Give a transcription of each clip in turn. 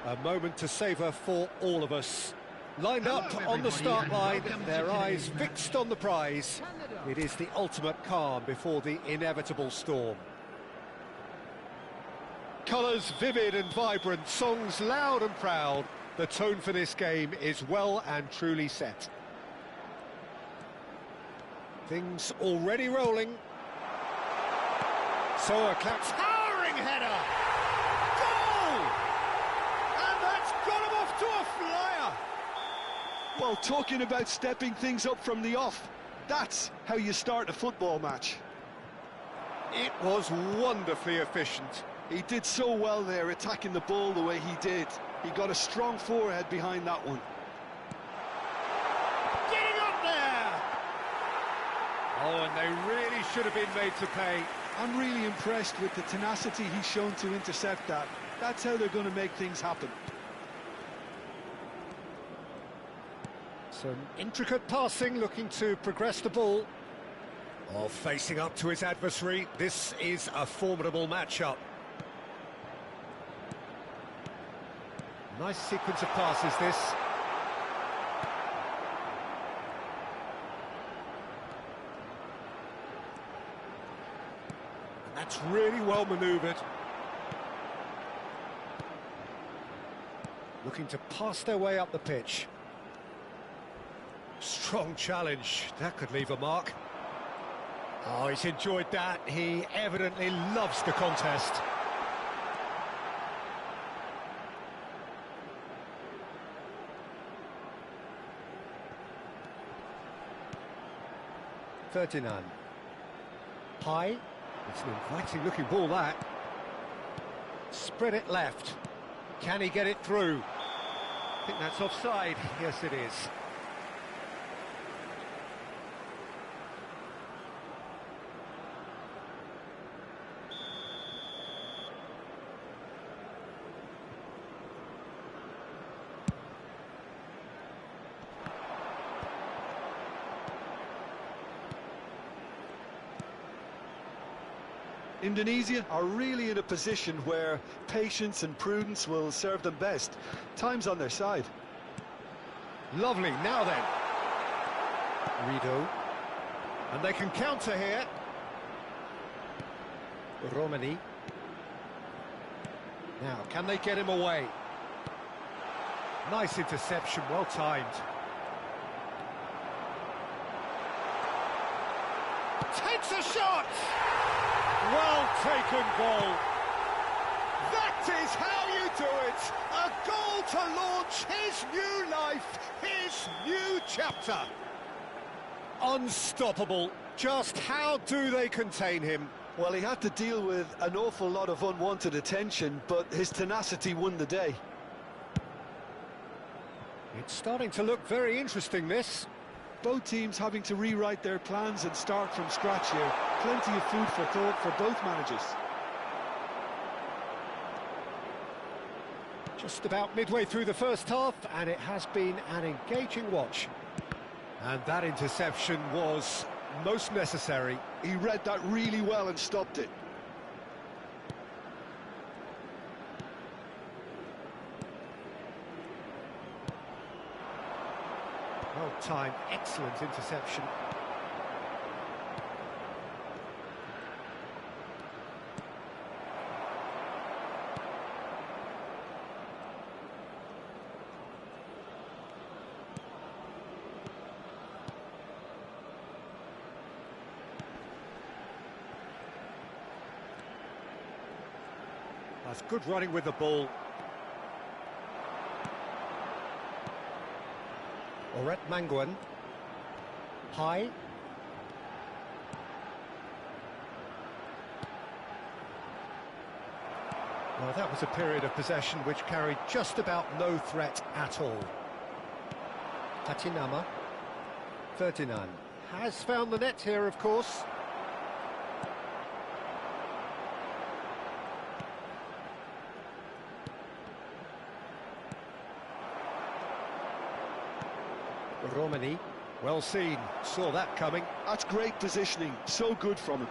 A moment to savour for all of us. Lined up on the start line, their eyes fixed on the prize. It is the ultimate calm before the inevitable storm. Colours vivid and vibrant, songs loud and proud. The tone for this game is well and truly set. Things already rolling. So a towering header! Goal! And that's got him off to a flyer! Well, talking about stepping things up from the off, that's how you start a football match. It was wonderfully efficient. He did so well there, attacking the ball the way he did. He got a strong forehead behind that one. Getting up there! Oh, and they really should have been made to pay. I'm really impressed with the tenacity he's shown to intercept that. That's how they're going to make things happen. Some intricate passing, looking to progress the ball. Oh, facing up to his adversary, this is a formidable matchup. Nice sequence of passes, this. And that's really well manoeuvred. Looking to pass their way up the pitch. Strong challenge, that could leave a mark. Oh, he's enjoyed that. He evidently loves the contest. Ferdinand. High. It's an inviting looking ball, that. Spread it left. Can he get it through? I think that's offside. Yes, it is. Indonesia are really in a position where patience and prudence will serve them best. Time's on their side. Lovely, now then. Rido. And they can counter here. Romani. Now, can they get him away? Nice interception, well timed. Takes a shot! Well taken goal. That is how you do it. A goal to launch his new life, his new chapter. Unstoppable. Just how do they contain him? Well, he had to deal with an awful lot of unwanted attention, but his tenacity won the day. It's starting to look very interesting, this. Both teams having to rewrite their plans and start from scratch here. Plenty of food for thought for both managers. Just about midway through the first half, and it has been an engaging watch. And that interception was most necessary. He read that really well and stopped it. Well timed, excellent interception. That's good running with the ball. Oret Manguan. High. Well, that was a period of possession which carried just about no threat at all. Tatinama. Ferdinand has found the net here, of course. Romani, well seen, saw that coming. That's great positioning, so good from him.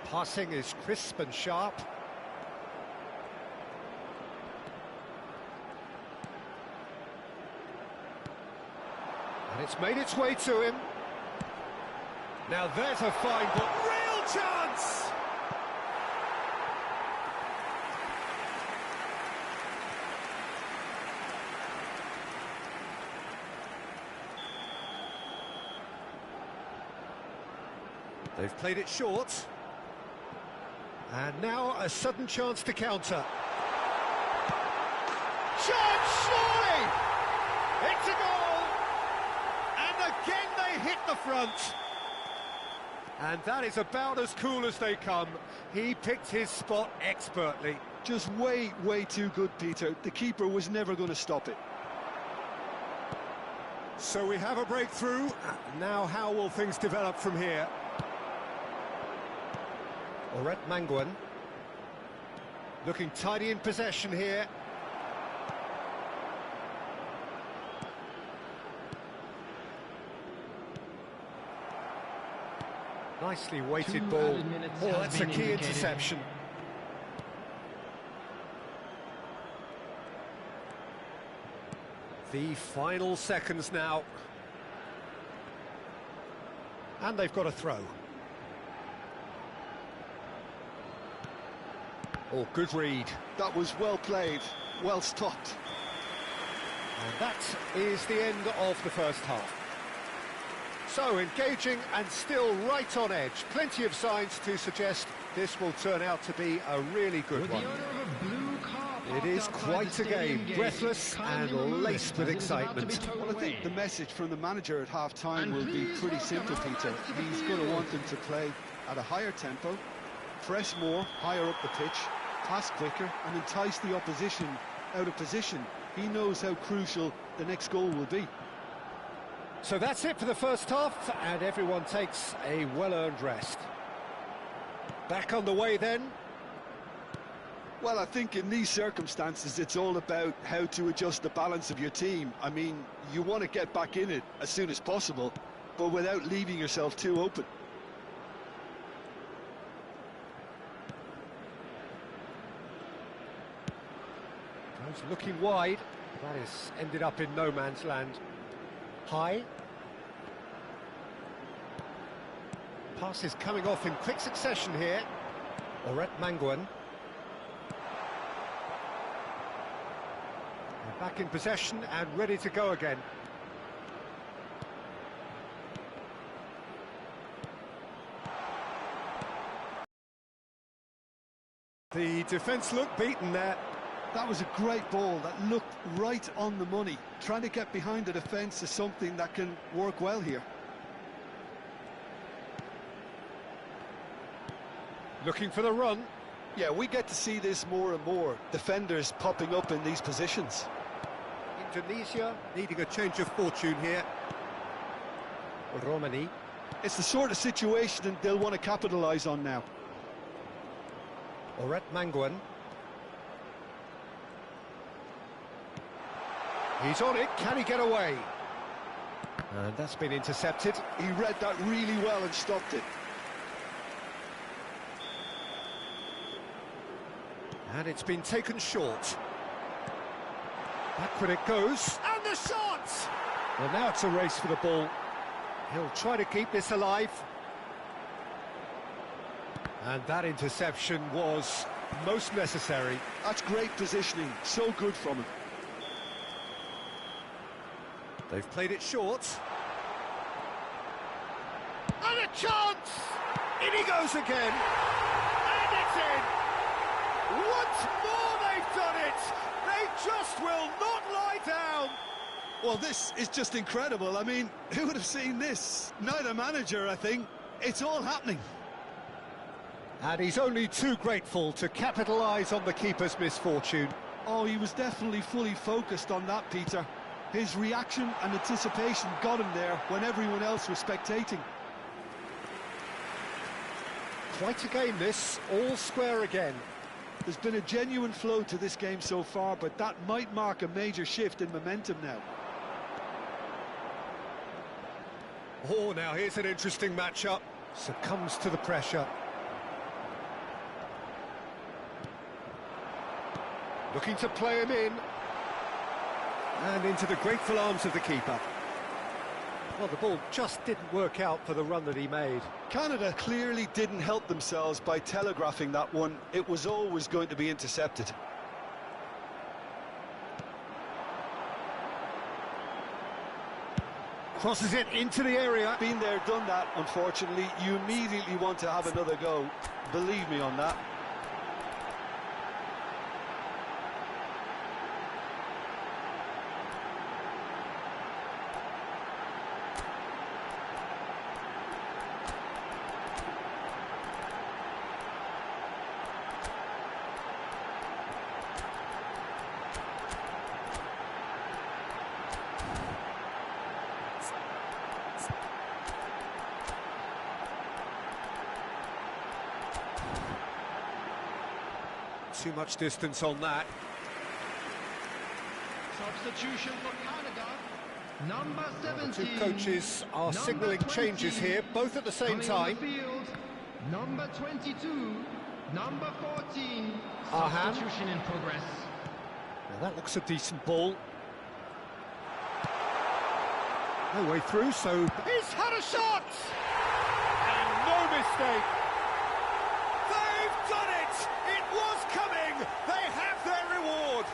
Passing is crisp and sharp. And it's made its way to him. Now there's a fine ball. Real chance! They've played it short. And now a sudden chance to counter. Chance, surely! It's a goal! And again they hit the front. And that is about as cool as they come. He picked his spot expertly. Just way too good, Peter. The keeper was never going to stop it. So we have a breakthrough. Now how will things develop from here? Oret Manguan. Looking tidy in possession here. Nicely weighted ball. Oh, that's a key interception. The final seconds now. And they've got a throw. Oh, good read. That was well played, well stopped. And that is the end of the first half. So, engaging and still right on edge. Plenty of signs to suggest this will turn out to be a really good one. It is quite a game, breathless and laced with excitement. Well, I think the message from the manager at half-time will be pretty simple, Peter. He's going to want them to play at a higher tempo, press more, higher up the pitch, pass quicker and entice the opposition out of position. He knows how crucial the next goal will be. So that's it for the first half, and everyone takes a well-earned rest. Back on the way then. Well, I think in these circumstances it's all about how to adjust the balance of your team. I mean, you want to get back in it as soon as possible, but without leaving yourself too open. He's looking wide. That has ended up in no man's land. High. Passes coming off in quick succession here. Oret Manguan. They're back in possession and ready to go again. The defence looked beaten there. That was a great ball that looked right on the money. Trying to get behind the defence is something that can work well here. Looking for the run. Yeah, we get to see this more and more. Defenders popping up in these positions. Indonesia needing a change of fortune here. Romani. It's the sort of situation they'll want to capitalise on now. Oret Manguan. He's on it, can he get away? And that's been intercepted. He read that really well and stopped it. And it's been taken short. Backward it goes, and the shot! Well, now it's a race for the ball. He'll try to keep this alive. And that interception was most necessary. That's great positioning, so good from him. They've played it short. And a chance! In he goes again. And it's in! Once more they've done it! They just will not lie down! Well, this is just incredible. I mean, who would have seen this? Neither manager, I think. It's all happening. And he's only too grateful to capitalise on the keeper's misfortune. Oh, he was definitely fully focused on that, Peter. His reaction and anticipation got him there when everyone else was spectating. Quite a game this, all square again. There's been a genuine flow to this game so far, but that might mark a major shift in momentum now. Oh, now here's an interesting matchup. Succumbs to the pressure. Looking to play him in. And into the grateful arms of the keeper. Well, the ball just didn't work out for the run that he made. Canada clearly didn't help themselves by telegraphing that one. It was always going to be intercepted. Crosses it into the area. Been there, done that, unfortunately. You immediately want to have another go. Believe me on that. Too much distance on that. Substitution for Canada. Number 17. The two coaches are signalling changes here, both at the same time. Field, number 22, number 14. Arhan. Substitution in progress. Now that looks a decent ball. No way through, so he's had a shot! And no mistake. They've done it! It was coming! They have their reward!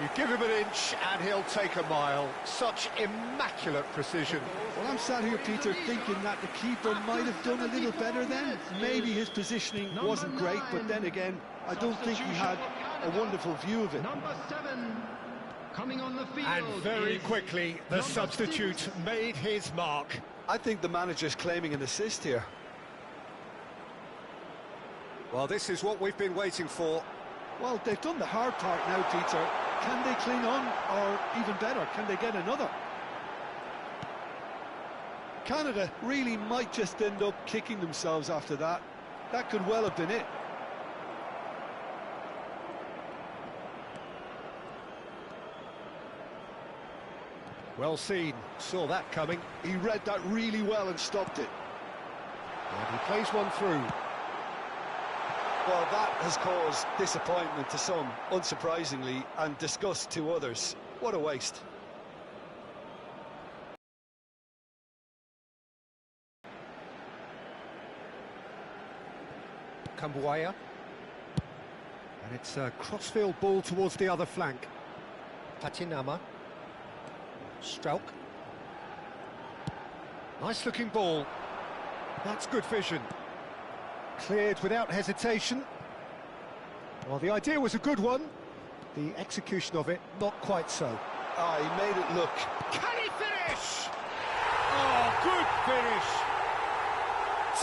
You give him an inch and he'll take a mile. Such immaculate precision. Well, I'm sat here, Peter, thinking that the keeper might have done a little better then. Maybe his positioning wasn't great, but then again, I don't think he had a wonderful view of it. Number 7 coming on the field. And very quickly, the substitute made his mark. I think the manager's claiming an assist here. Well, this is what we've been waiting for. Well, they've done the hard part now, Peter. Can they clean on, or even better, can they get another? Canada really might just end up kicking themselves after that. That could well have been it. Well seen, saw that coming. He read that really well and stopped it. And he plays one through. Well, that has caused disappointment to some, unsurprisingly, and disgust to others. What a waste. Kambuaya. And it's a crossfield ball towards the other flank. Patinama. Strauch. Nice looking ball. That's good vision. Cleared without hesitation. Well, the idea was a good one. The execution of it, not quite so. Ah, he made it look. Can he finish? Oh, good finish.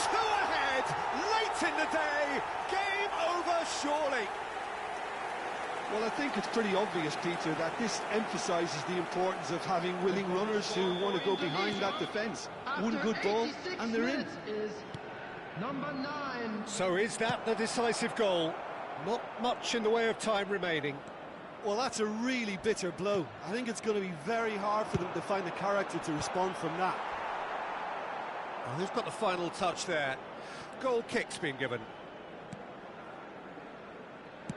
2 ahead, late in the day. Game over, surely. Well, I think it's pretty obvious, Peter, that this emphasises the importance of having willing runners who want to go behind that defence. One good ball, and they're in. Is number 9. So is that the decisive goal? Not much in the way of time remaining. Well, that's a really bitter blow. I think it's going to be very hard for them to find the character to respond from that. Oh, who's got the final touch there? Goal kick's been given.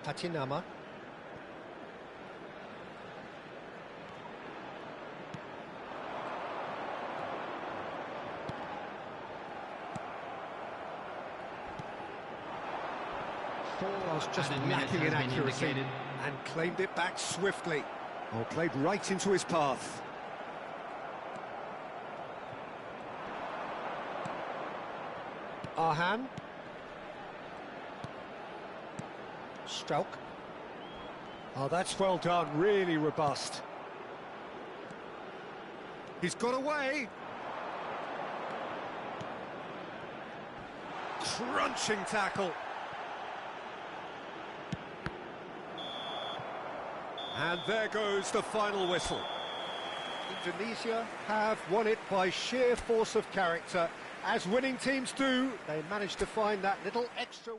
Patinama. Was just lacking in accuracy and claimed it back swiftly. Oh, played right into his path. Arhan. Strauch. Oh, that's well done, really robust. He's got away. Crunching tackle. And there goes the final whistle. Indonesia have won it by sheer force of character. As winning teams do, they managed to find that little extra...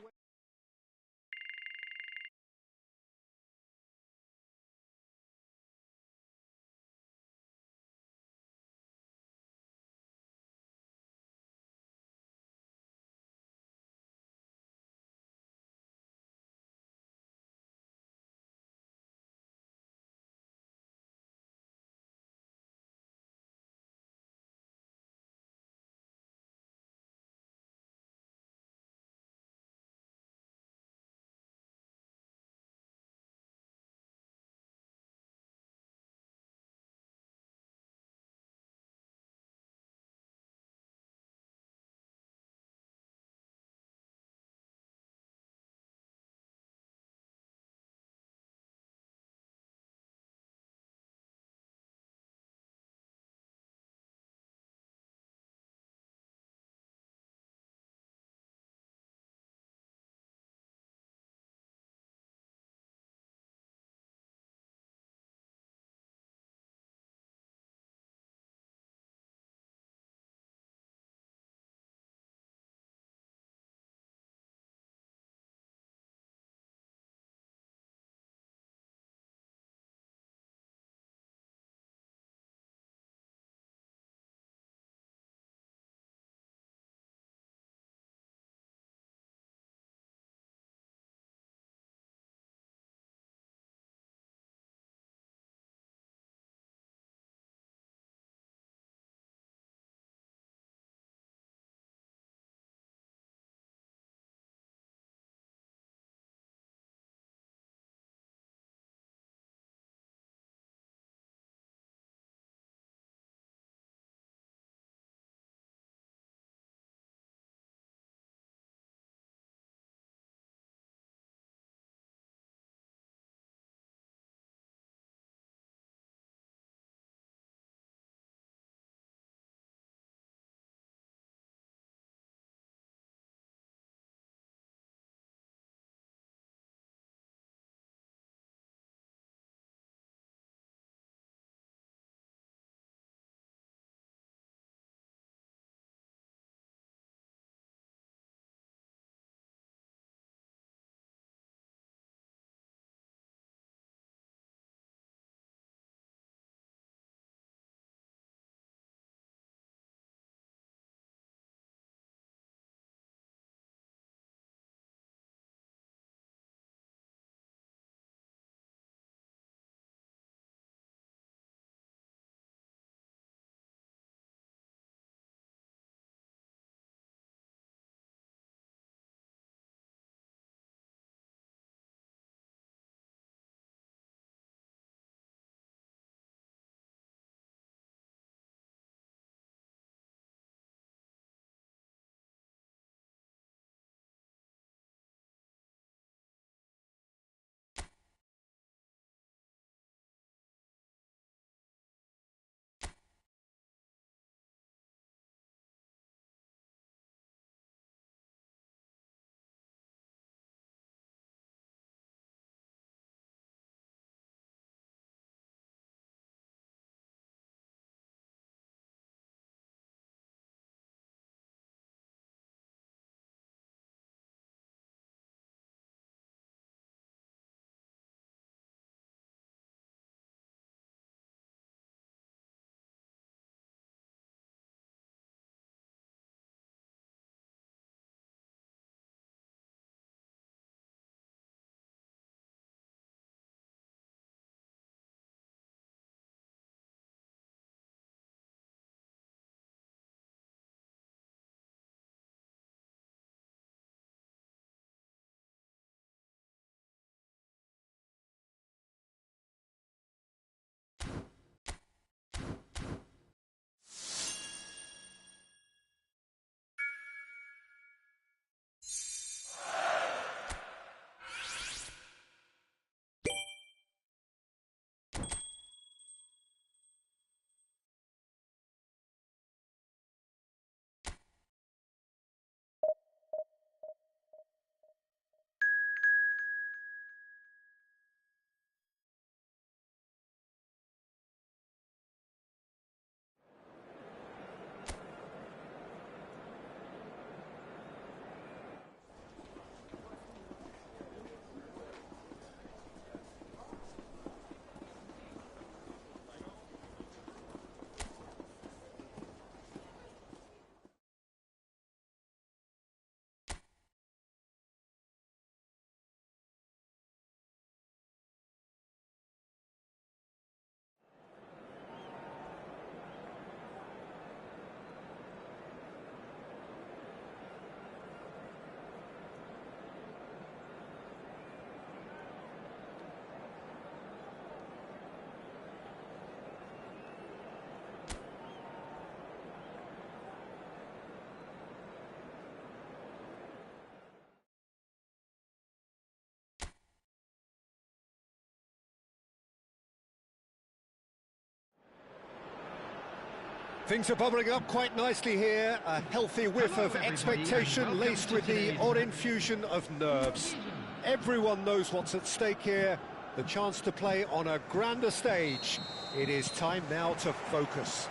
Things are bubbling up quite nicely here. A healthy whiff of expectation laced with the odd infusion of nerves. Everyone knows what's at stake here. The chance to play on a grander stage. It is time now to focus.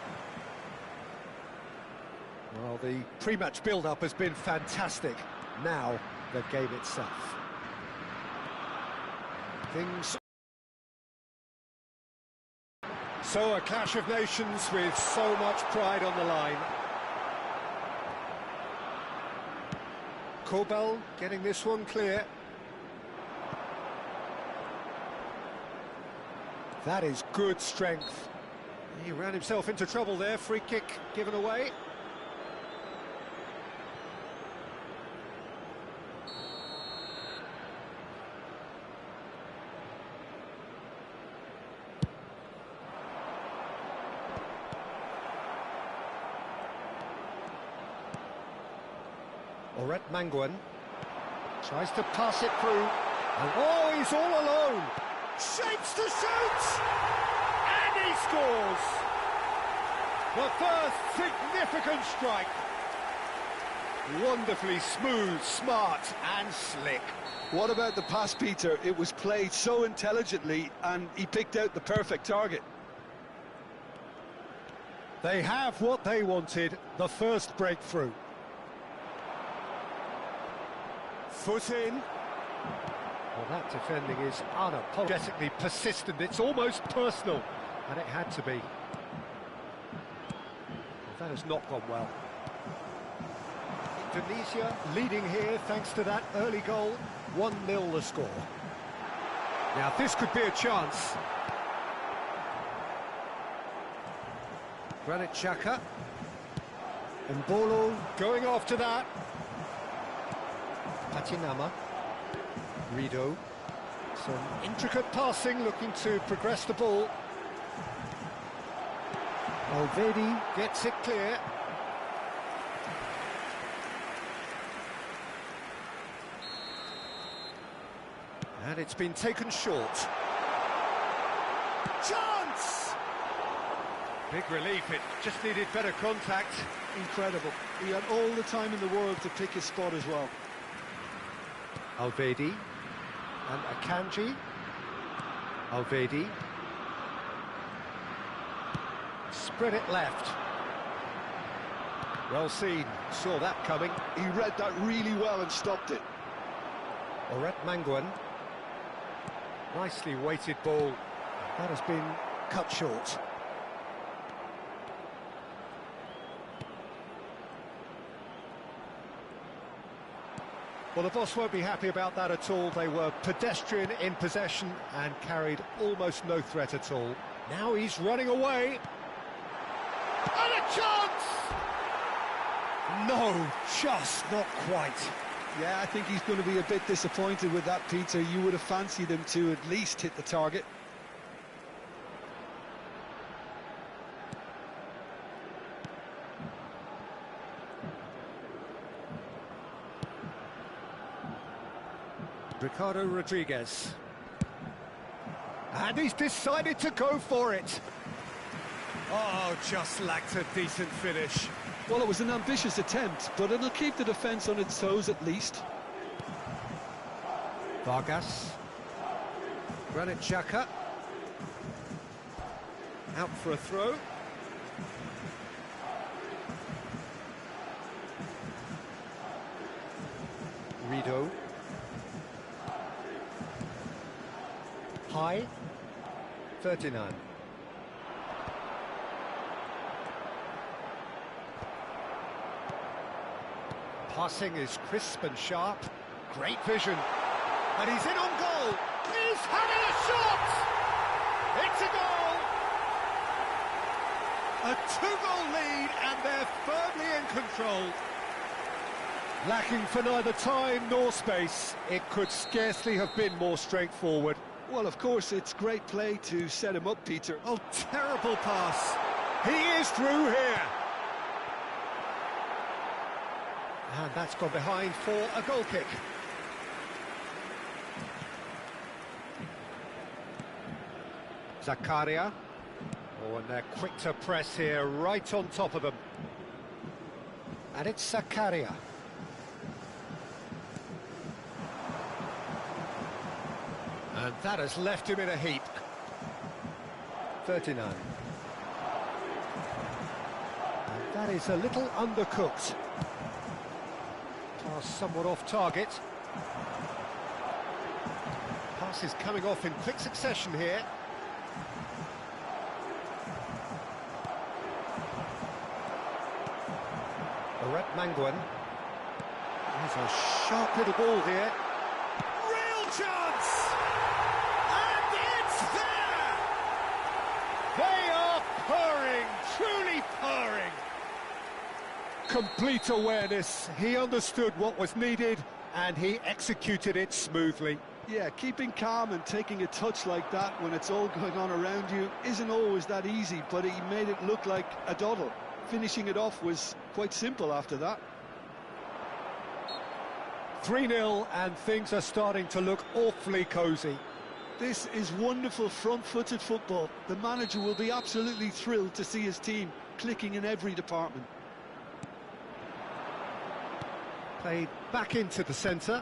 Well, the pre-match build-up has been fantastic. Now, the game itself. So a clash of nations with so much pride on the line. Kobel getting this one clear. That is good strength. He ran himself into trouble there. Free kick given away. Mangwan tries to pass it through, and oh, he's all alone. Shapes to shoot, and he scores. The first significant strike. Wonderfully smooth, smart, and slick. What about the pass, Peter? It was played so intelligently, and he picked out the perfect target. They have what they wanted, the first breakthrough. Foot in. Well, that defending is unapologetically persistent. It's almost personal, and it had to be. Well, that has not gone well. Indonesia leading here thanks to that early goal. 1-0 the score. Now, this could be a chance. Granit Xhaka. Mbolo going after that. Patinama, Rido, some intricate passing, looking to progress the ball. Alvedi gets it clear. And it's been taken short. Chance! Big relief, it just needed better contact. Incredible. He had all the time in the world to pick his spot as well. Alvedi and Akanji. Alvedi. Spread it left. Well seen, saw that coming. He read that really well and stopped it. Oret Mangwan. Nicely weighted ball. That has been cut short. Well, the boss won't be happy about that at all. They were pedestrian in possession and carried almost no threat at all. Now he's running away. And a chance! No, just not quite. Yeah, I think he's going to be a bit disappointed with that, Peter. You would have fancied him to at least hit the target. Ricardo Rodriguez. And he's decided to go for it. Oh, just lacked a decent finish. Well, it was an ambitious attempt, but it'll keep the defence on its toes at least. Vargas. Granit Xhaka. Out for a throw. Rido. High. Ferdinand. Passing is crisp and sharp. Great vision. And he's in on goal. He's having a shot! It's a goal! A two-goal lead, and they're firmly in control. Lacking for neither time nor space. It could scarcely have been more straightforward. Well, of course, it's great play to set him up, Peter. Oh, terrible pass. He is through here. And that's gone behind for a goal kick. Zakaria. Oh, and they're quick to press here, right on top of them. And it's Zakaria. And that has left him in a heap. 39. And that is a little undercooked. Pass somewhat off target. Pass is coming off in quick succession here. Manguin. There's a sharp little ball here. Real chance! And it's there! They are purring, truly purring. Complete awareness. He understood what was needed and he executed it smoothly. Yeah, keeping calm and taking a touch like that when it's all going on around you isn't always that easy, but he made it look like a doddle. Finishing it off was quite simple after that. 3-0 and things are starting to look awfully cosy. This is wonderful front-footed football. The manager will be absolutely thrilled to see his team clicking in every department. Played back into the centre.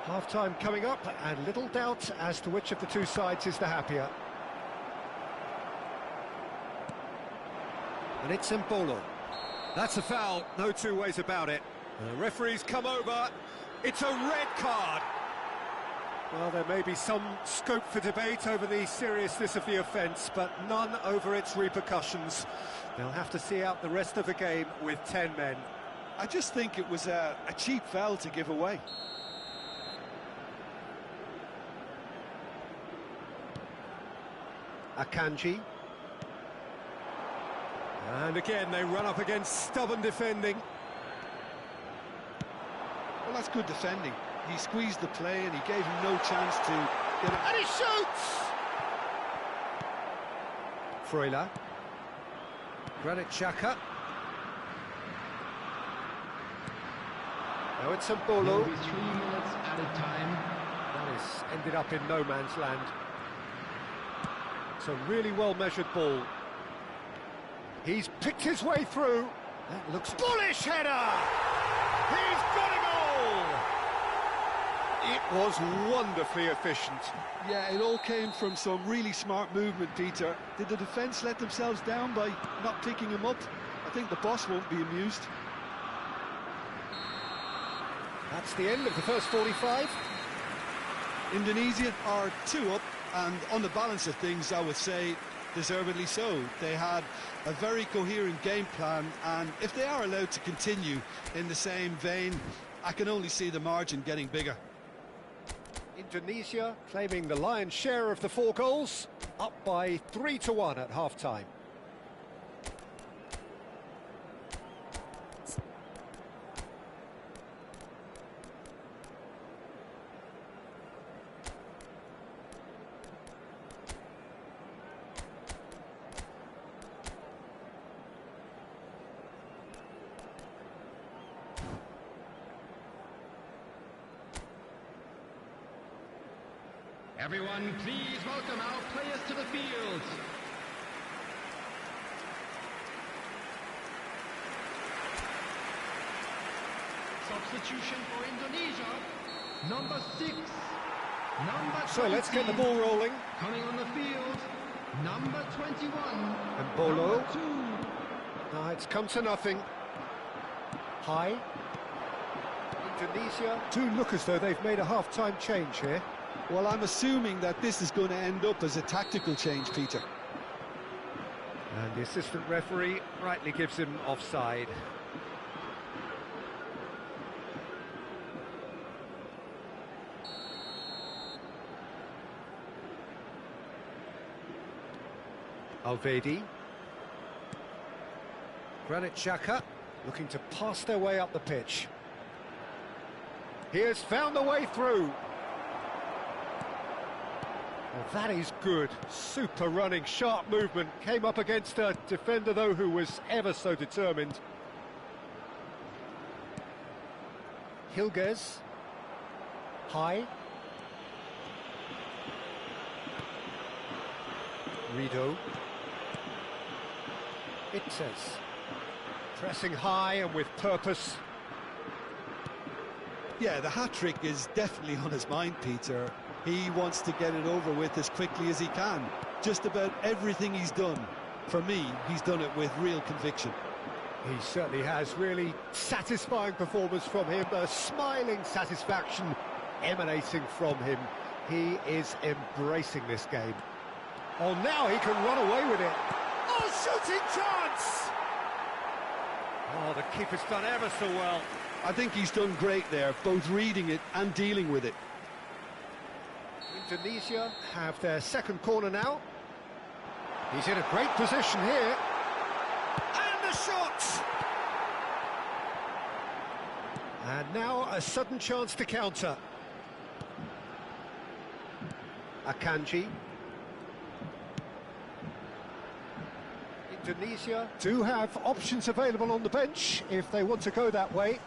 Half-time coming up and little doubt as to which of the two sides is the happier. And it's Mbolo. That's a foul, no two ways about it. The referee's come over. It's a red card. Well, there may be some scope for debate over the seriousness of the offence, but none over its repercussions. They'll have to see out the rest of the game with 10 men. I just think it was a cheap foul to give away. Akanji. And again, they run up against stubborn defending. Well, that's good defending. He squeezed the play and he gave him no chance to get it. And he shoots! Freuler. Granit Xhaka. Now it's Mbolo. There will be 3 minutes added time. That is ended up in no man's land. It's a really well-measured ball. He's picked his way through. That looks bullish header! He's got a goal! It was wonderfully efficient. Yeah, it all came from some really smart movement, Peter. Did the defence let themselves down by not picking him up? I think the boss won't be amused. That's the end of the first 45. Indonesia are 2 up, and on the balance of things, I would say deservedly so. They had a very coherent game plan, and if they are allowed to continue in the same vein, I can only see the margin getting bigger. Indonesia claiming the lion's share of the 4 goals, up by 3-1 at half-time. Everyone, please welcome our players to the field. Substitution for Indonesia, number 6. Number 20. So let's get the ball rolling. Coming on the field, number 21. And Mbolo. Number 2. No, it's come to nothing. High. Indonesia do look as though they've made a half-time change here. Well, I'm assuming that this is going to end up as a tactical change, Peter. And the assistant referee rightly gives him offside. Alvedi. Granit Xhaka looking to pass their way up the pitch. He has found the way through. Well, that is good. Super running, sharp movement. Came up against a defender, though, who was ever so determined. Hilgers. High. Rido. It says, pressing high and with purpose. Yeah, the hat-trick is definitely on his mind, Peter. He wants to get it over with as quickly as he can. Just about everything he's done, for me, he's done it with real conviction. He certainly has. Really satisfying performance from him. A smiling satisfaction emanating from him. He is embracing this game. Oh, now he can run away with it. Oh, shooting chance! Oh, the keeper's done ever so well. I think he's done great there, both reading it and dealing with it. Indonesia have their second corner now. He's in a great position here. And the shot! And now a sudden chance to counter. Akanji. Indonesia do have options available on the bench if they want to go that way.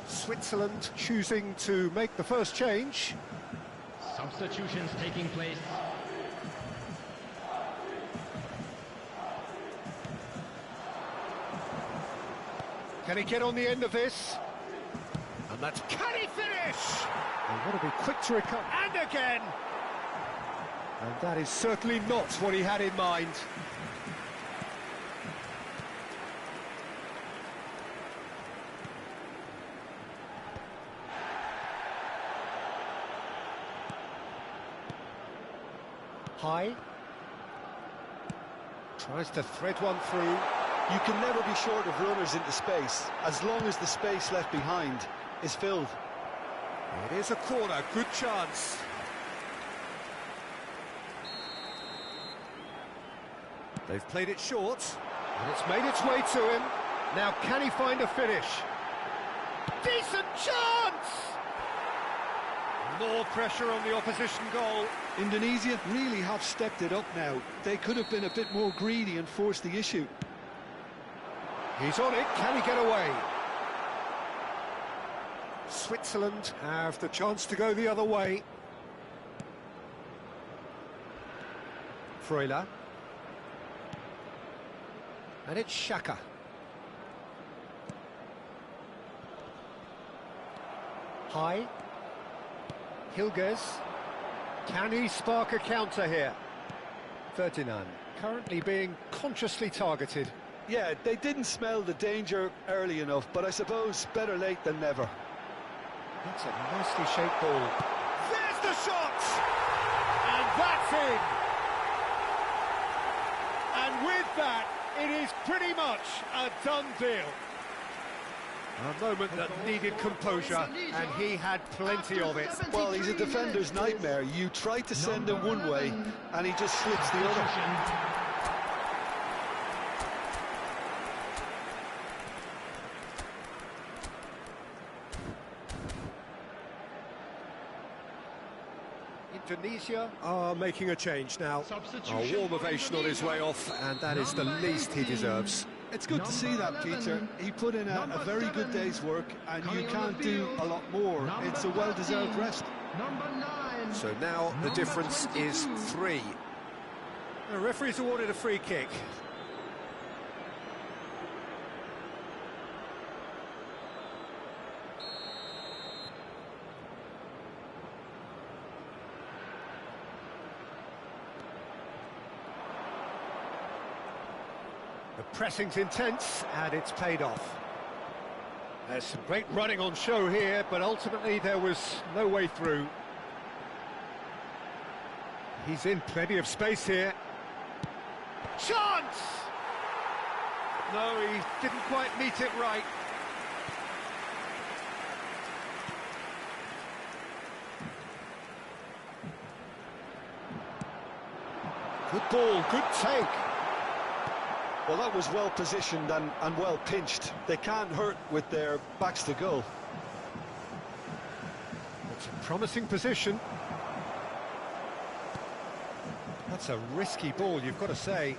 Switzerland choosing to make the first change. Substitutions taking place. Can he get on the end of this? And that's... Can he finish? They want to be quick to recover. And again! And that is certainly not what he had in mind. High. Tries to thread one through. You can never be short of runners into space, as long as the space left behind is filled. It is a corner, good chance. They've played it short, and it's made its way to him. Now, can he find a finish? Decent chance! More pressure on the opposition goal. Indonesia really have stepped it up now. They could have been a bit more greedy and forced the issue. He's on it, can he get away? Switzerland have the chance to go the other way. Freuler. And it's Xhaka. High. Hilgers. Can he spark a counter here? Ferdinand currently being consciously targeted. Yeah, they didn't smell the danger early enough, but I suppose better late than never. That's a nicely shaped ball. There's the shot! And that's in! And with that, it is pretty much a done deal. A moment that needed composure, and he had plenty of it. Well, he's a defender's nightmare. You try to send him one way, and he just slips the other. Indonesia are making a change now. A warm ovation on his way off, and that is the least he deserves. It's good to see that, Peter. He put in a very good day's work, and you can't do a lot more. It's a well-deserved rest. So now the difference is 3. The referee's awarded a free kick. The pressing's intense, and it's paid off. There's some great running on show here, but ultimately there was no way through. He's in plenty of space here. Chance! No, he didn't quite meet it right. Good ball, good take. Well, that was well positioned and well pinched. They can't hurt with their backs to goal. It's a promising position. That's a risky ball, you've got to say.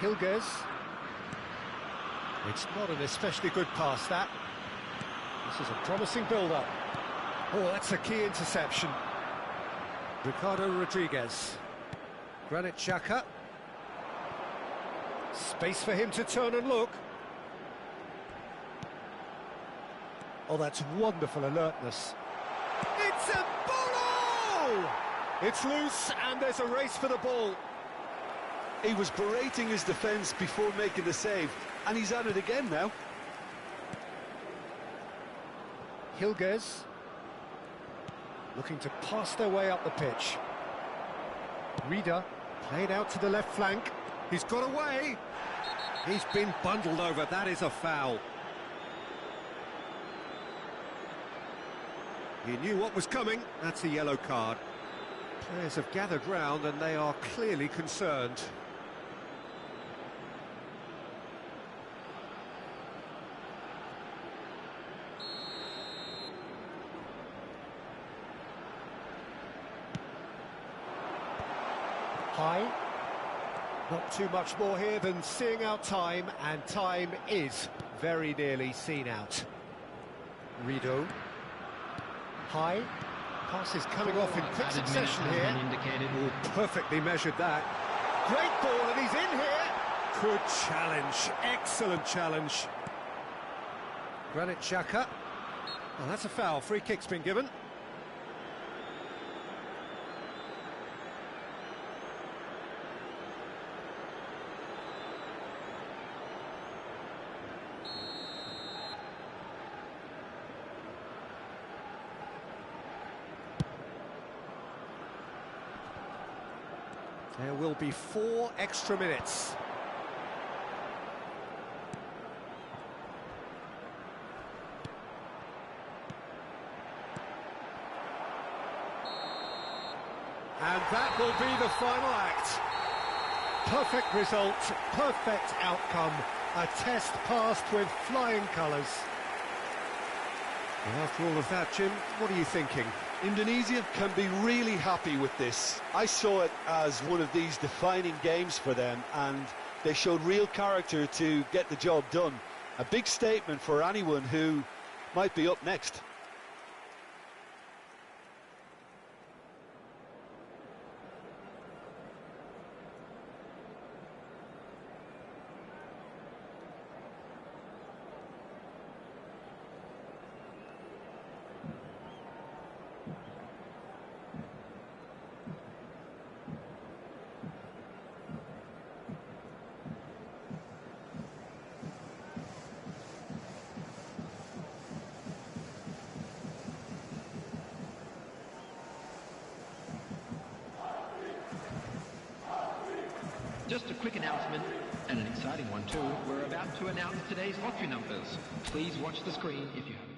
Hilgers. It's not an especially good pass, that. This is a promising build-up. Oh, that's a key interception. Ricardo Rodriguez. Granit Xhaka. Space for him to turn and look. Oh, that's wonderful alertness. It's a ball! It's loose and there's a race for the ball. He was berating his defence before making the save, and he's at it again now. Hilgers. Looking to pass their way up the pitch. Reader played out to the left flank. He's got away. He's been bundled over. That is a foul. He knew what was coming. That's a yellow card. Players have gathered round and they are clearly concerned. High. Not too much more here than seeing out time, and time is very nearly seen out. Rido. High. Pass is coming off in quick succession here. Perfectly measured that. Great ball, and he's in here. Good challenge. Excellent challenge. Granit Xhaka. Oh, that's a foul. Free kick's been given. There will be 4 extra minutes. And that will be the final act. Perfect result, perfect outcome. A test passed with flying colours. And after all of that, Jim, what are you thinking? Indonesia can be really happy with this. I saw it as one of these defining games for them, and they showed real character to get the job done. A big statement for anyone who might be up next. Just a quick announcement, and an exciting one too. We're about to announce today's lottery numbers. Please watch the screen if you haven't.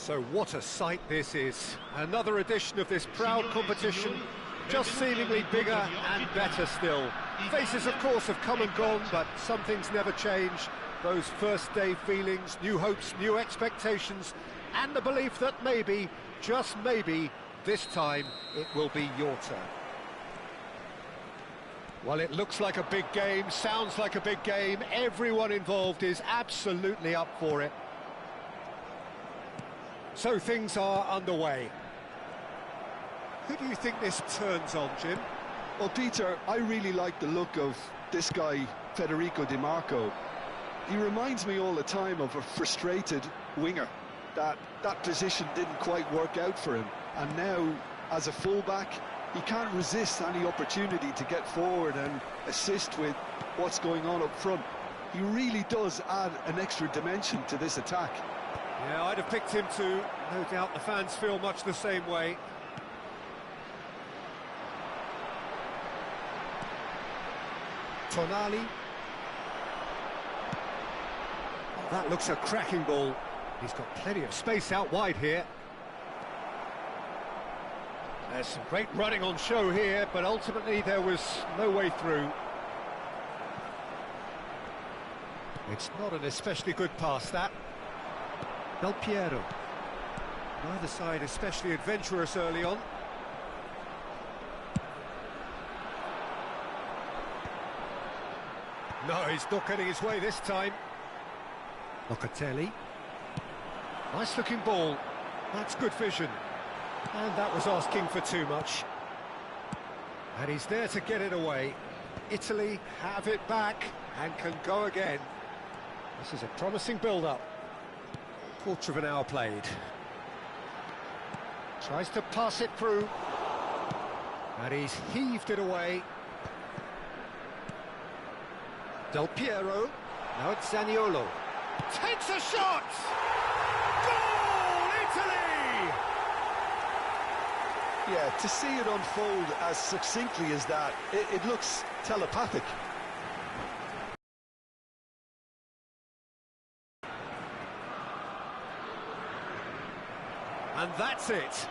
So what a sight this is. Another edition of this proud competition, just seemingly bigger and better still. Faces, of course, have come and gone, but some things never change. Those first day feelings, new hopes, new expectations, and the belief that maybe, just maybe, this time it will be your turn. Well, it looks like a big game, sounds like a big game. Everyone involved is absolutely up for it. So things are underway. Who do you think this turns on, Jim? Well, Peter, I really like the look of this guy, Federico Di Marco. He reminds me all the time of a frustrated winger. That position didn't quite work out for him. And now, as a fullback, he can't resist any opportunity to get forward and assist with what's going on up front. He really does add an extra dimension to this attack. Yeah, I'd have picked him too. No doubt the fans feel much the same way. Tonali. Oh, that looks a cracking ball. He's got plenty of space out wide here. There's some great running on show here, but ultimately there was no way through. It's not an especially good pass, that. Del Piero. Neither side especially adventurous early on. No, he's not getting his way this time. Locatelli. Nice looking ball. That's good vision. And that was asking for too much. And he's there to get it away. Italy have it back and can go again. This is a promising build-up. Quarter of an hour played. Tries to pass it through. And he's heaved it away. Del Piero. Now it's Zaniolo. Takes a shot! Goal, Italy! Yeah, to see it unfold as succinctly as that, it looks telepathic. And that's it.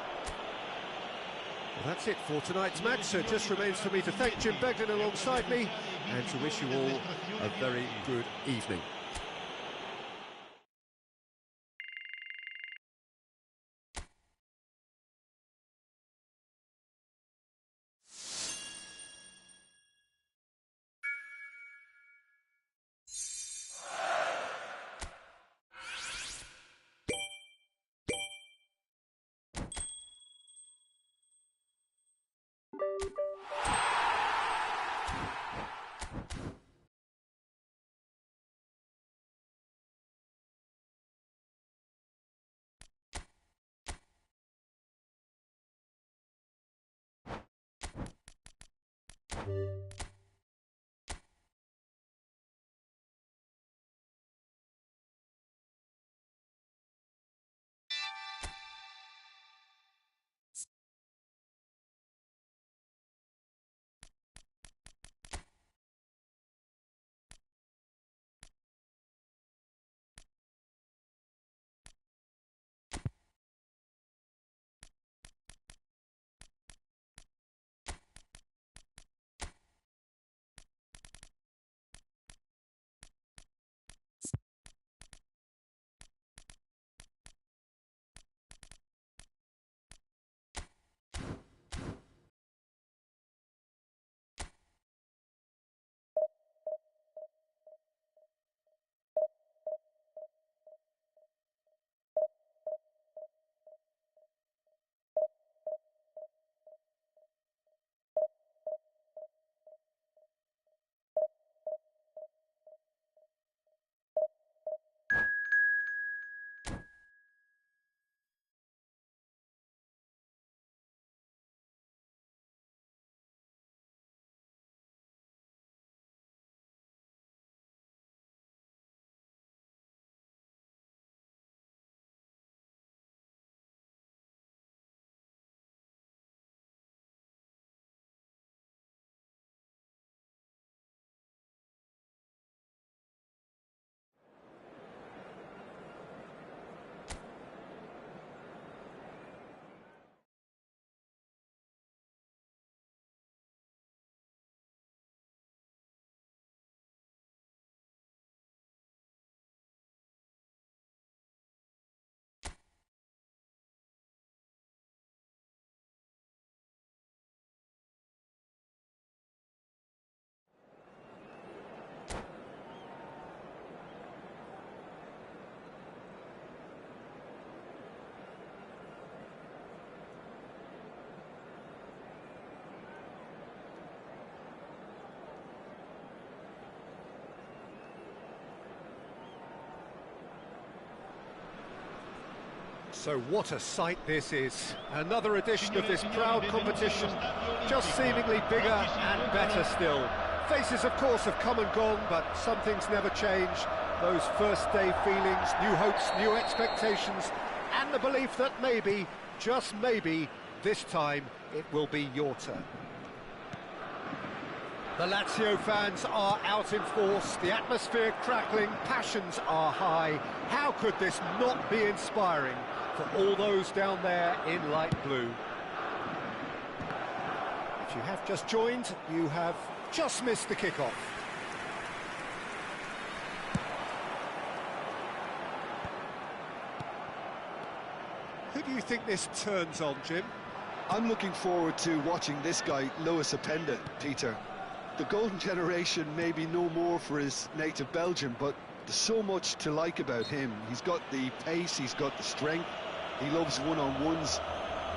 Well, that's it for tonight's match, so it just remains for me to thank Jim Beglin alongside me and to wish you all a very good evening. So what a sight this is. Another edition of this proud competition, just seemingly bigger and better still. Faces, of course, have come and gone, but some things never change. Those first day feelings, new hopes, new expectations, and the belief that maybe, just maybe, this time it will be your turn. The Lazio fans are out in force, the atmosphere crackling, passions are high. How could this not be inspiring for all those down there in light blue? If you have just joined, you have just missed the kickoff. Who do you think this turns on, Jim? I'm looking forward to watching this guy, Lewis Openda, Peter. The golden generation may be no more for his native Belgium, but there's so much to like about him. He's got the pace, he's got the strength, he loves one-on-ones,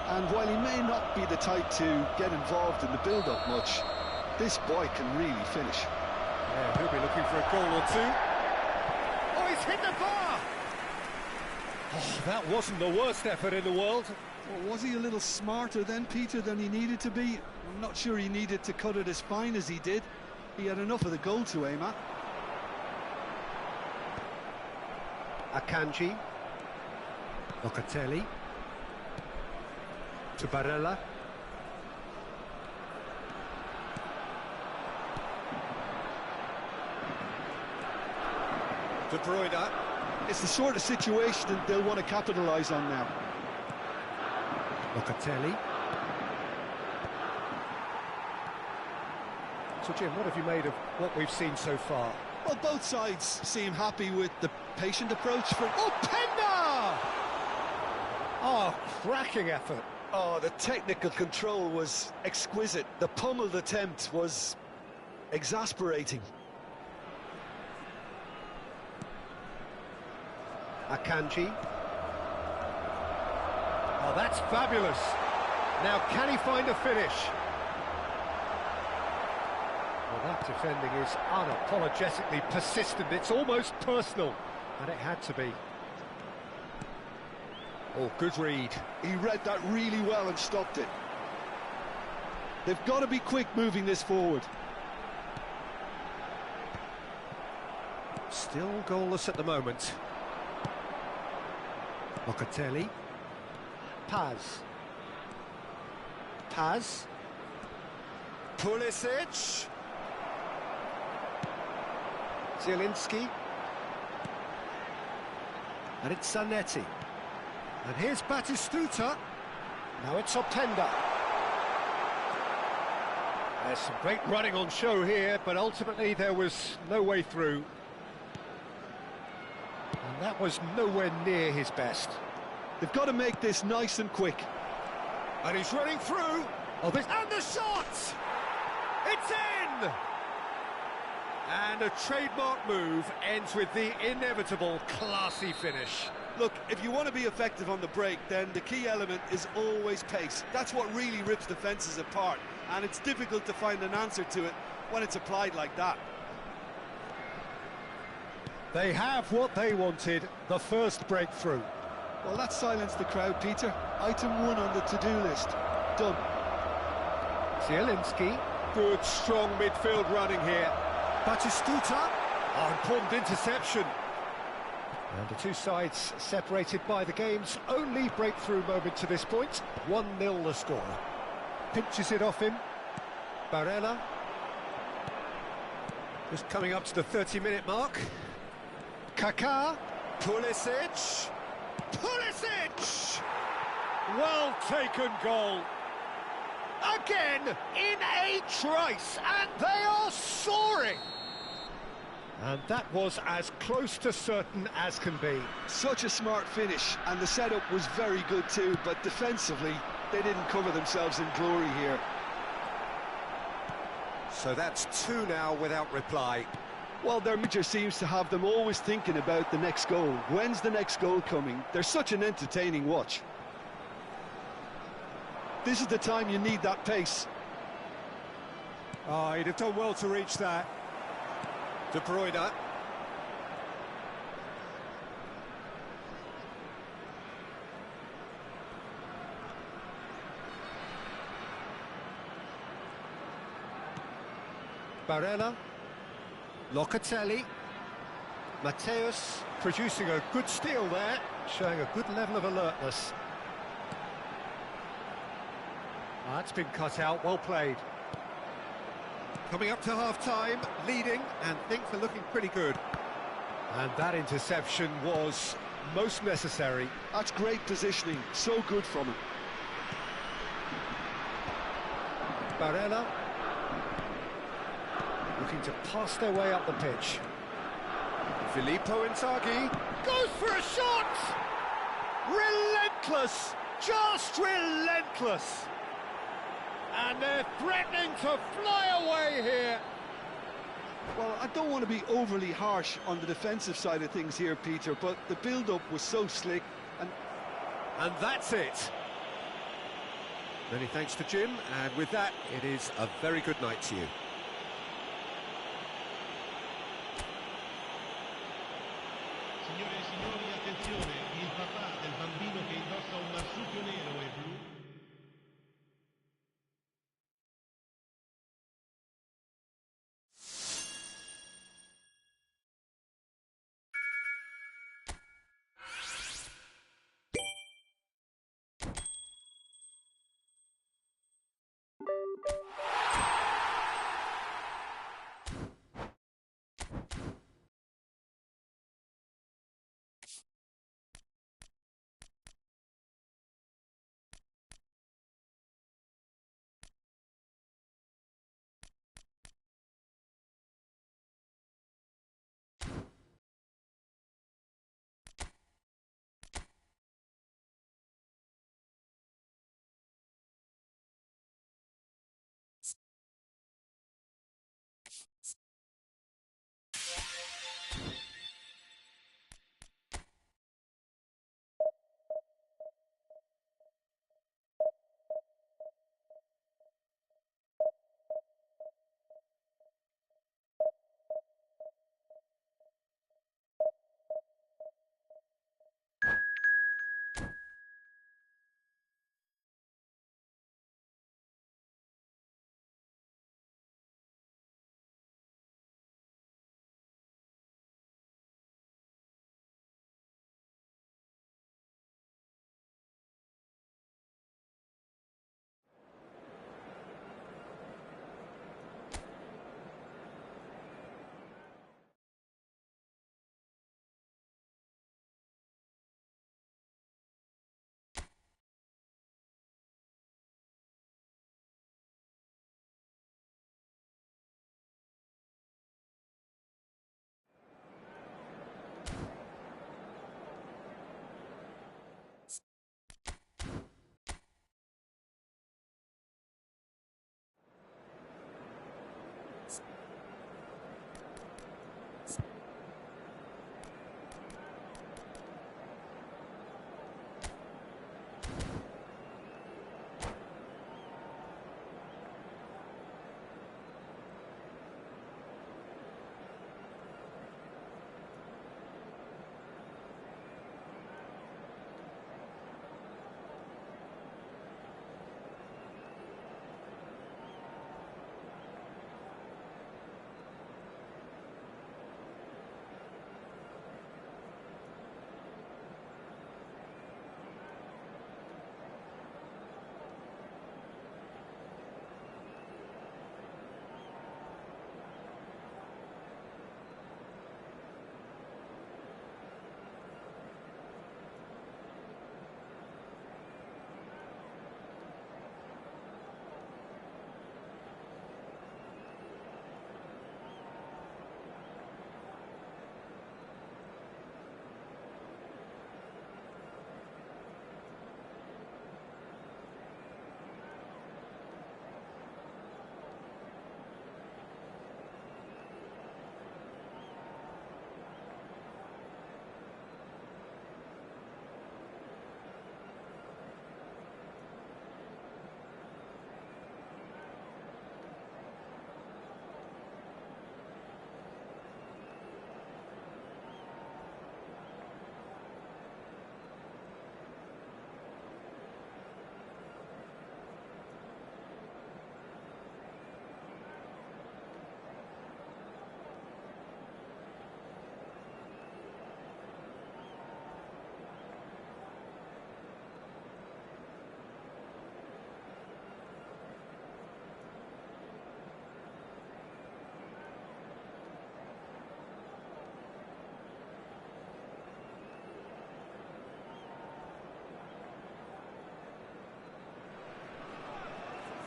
and while he may not be the type to get involved in the build-up much, this boy can really finish. Yeah, he'll be looking for a goal or two. Oh, he's hit the bar! Oh, that wasn't the worst effort in the world. Well, was he a little smarter then, Peter, than he needed to be? I'm not sure he needed to cut it as fine as he did. He had enough of the goal to aim at. Akanji. Locatelli. To Barella. De Bruyne. It's the sort of situation that they'll want to capitalise on now. Locatelli. So Jim, what have you made of what we've seen so far? Well, both sides seem happy with the patient approach for... Oh, Penda! Oh, cracking effort. Oh, the technical control was exquisite. The pummeled attempt was exasperating. Akanji. Oh, that's fabulous. Now, can he find a finish? Well, that defending is unapologetically persistent. It's almost personal, and it had to be. Oh, good read. He read that really well and stopped it. They've got to be quick moving this forward. Still goalless at the moment. Locatelli. Paz. Paz. Pulisic. Zielinski. And it's Zanetti. And here's Batistuta. Now it's Openda. There's some great running on show here, but ultimately there was no way through. And that was nowhere near his best. They've got to make this nice and quick. And he's running through. Oh, this and the shot! It's in! And a trademark move ends with the inevitable classy finish. Look, if you want to be effective on the break, then the key element is always pace. That's what really rips defences apart, and it's difficult to find an answer to it when it's applied like that. They have what they wanted, the first breakthrough. Well, that silenced the crowd, Peter. Item 1 on the to-do list. Done. Zielinski. Good, strong midfield running here. Batistuta. Oh, important interception. And the two sides separated by the game's only breakthrough moment to this point. 1-0 the score. Pinches it off him. Barella. Just coming up to the 30-minute mark. Kaká. Pulisic. Pulisic! Well taken goal. Again, in a trice, and they are soaring. And that was as close to certain as can be. Such a smart finish, and the setup was very good too, but defensively, they didn't cover themselves in glory here. So that's 2 now without reply. Well, their manager seems to have them always thinking about the next goal. When's the next goal coming? They're such an entertaining watch. This is the time you need that pace. Oh, he'd have done well to reach that. De Bruyne. Barella, Locatelli, Mateus producing a good steal there, showing a good level of alertness. That's been cut out, well played. Coming up to half-time, leading, and things are looking pretty good. And that interception was most necessary. That's great positioning, so good from him. Barella looking to pass their way up the pitch. Filippo Inzaghi goes for a shot! Relentless! Just relentless! And they're threatening to fly away here. Well, I don't want to be overly harsh on the defensive side of things here, Peter, but the build-up was so slick. And that's it. Many thanks to Jim, and with that, it is a very good night to you. Signore e signori, attenzione, il papà del bambino che indossa un marsupio nero e blu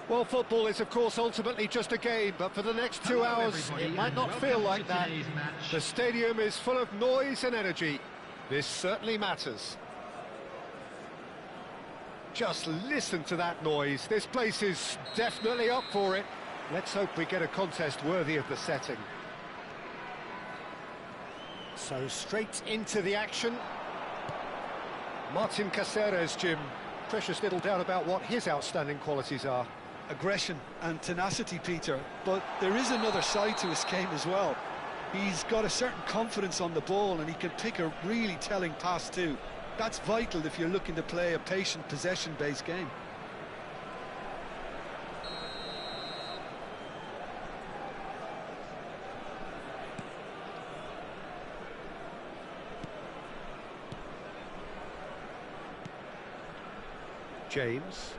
Well, football is, of course, ultimately just a game, but for the next 2 hours, it might not feel like that. The stadium is full of noise and energy. This certainly matters. Just listen to that noise. This place is definitely up for it. Let's hope we get a contest worthy of the setting. So straight into the action. Martin Caceres, Jim. Precious little doubt about what his outstanding qualities are. Aggression and tenacity, Peter, but there is another side to his game as well. He's got a certain confidence on the ball and he can pick a really telling pass too. That's vital if you're looking to play a patient, possession-based game. James.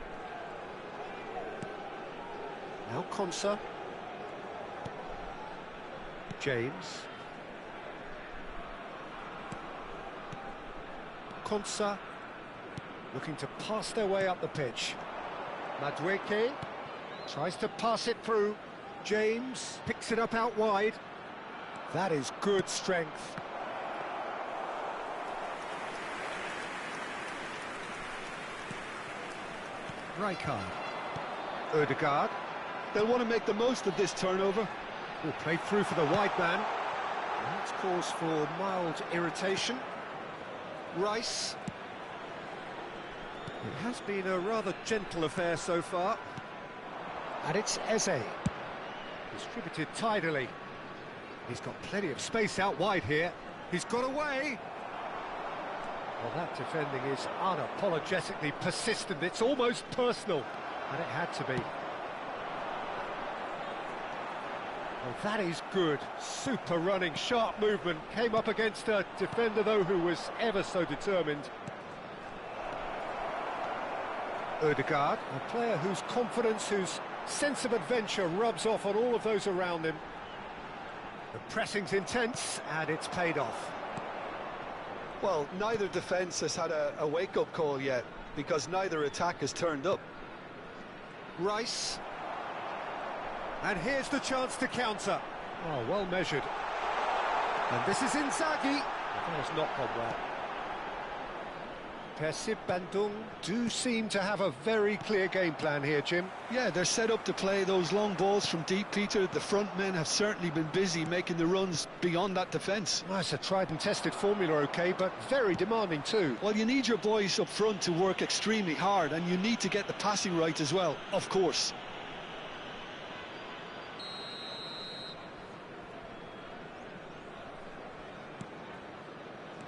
Now Konsa. James. Konsa. Looking to pass their way up the pitch. Madueke tries to pass it through. James picks it up out wide. That is good strength. Rijkaard. Ødegaard. They'll want to make the most of this turnover. Will play through for the wide man. That's cause for mild irritation. Rice. It has been a rather gentle affair so far. And it's Eze. Distributed tidily. He's got plenty of space out wide here. He's got away. Well, that defending is unapologetically persistent. It's almost personal. And it had to be. Well, that is good. Super running, sharp movement. Came up against a defender, though, who was ever so determined. Ødegaard, a player whose confidence, whose sense of adventure rubs off on all of those around him. The pressing's intense, and it's paid off. Well, neither defence has had a wake-up call yet, because neither attack has turned up. Rice. And here's the chance to counter. Oh, well measured. And this is Inzaghi. That has not gone well. Persib Bandung do seem to have a very clear game plan here, Jim. Yeah, they're set up to play those long balls from deep, Peter. The front men have certainly been busy making the runs beyond that defence. Well, it's a tried and tested formula, OK, but very demanding too. Well, you need your boys up front to work extremely hard, and you need to get the passing right as well, of course.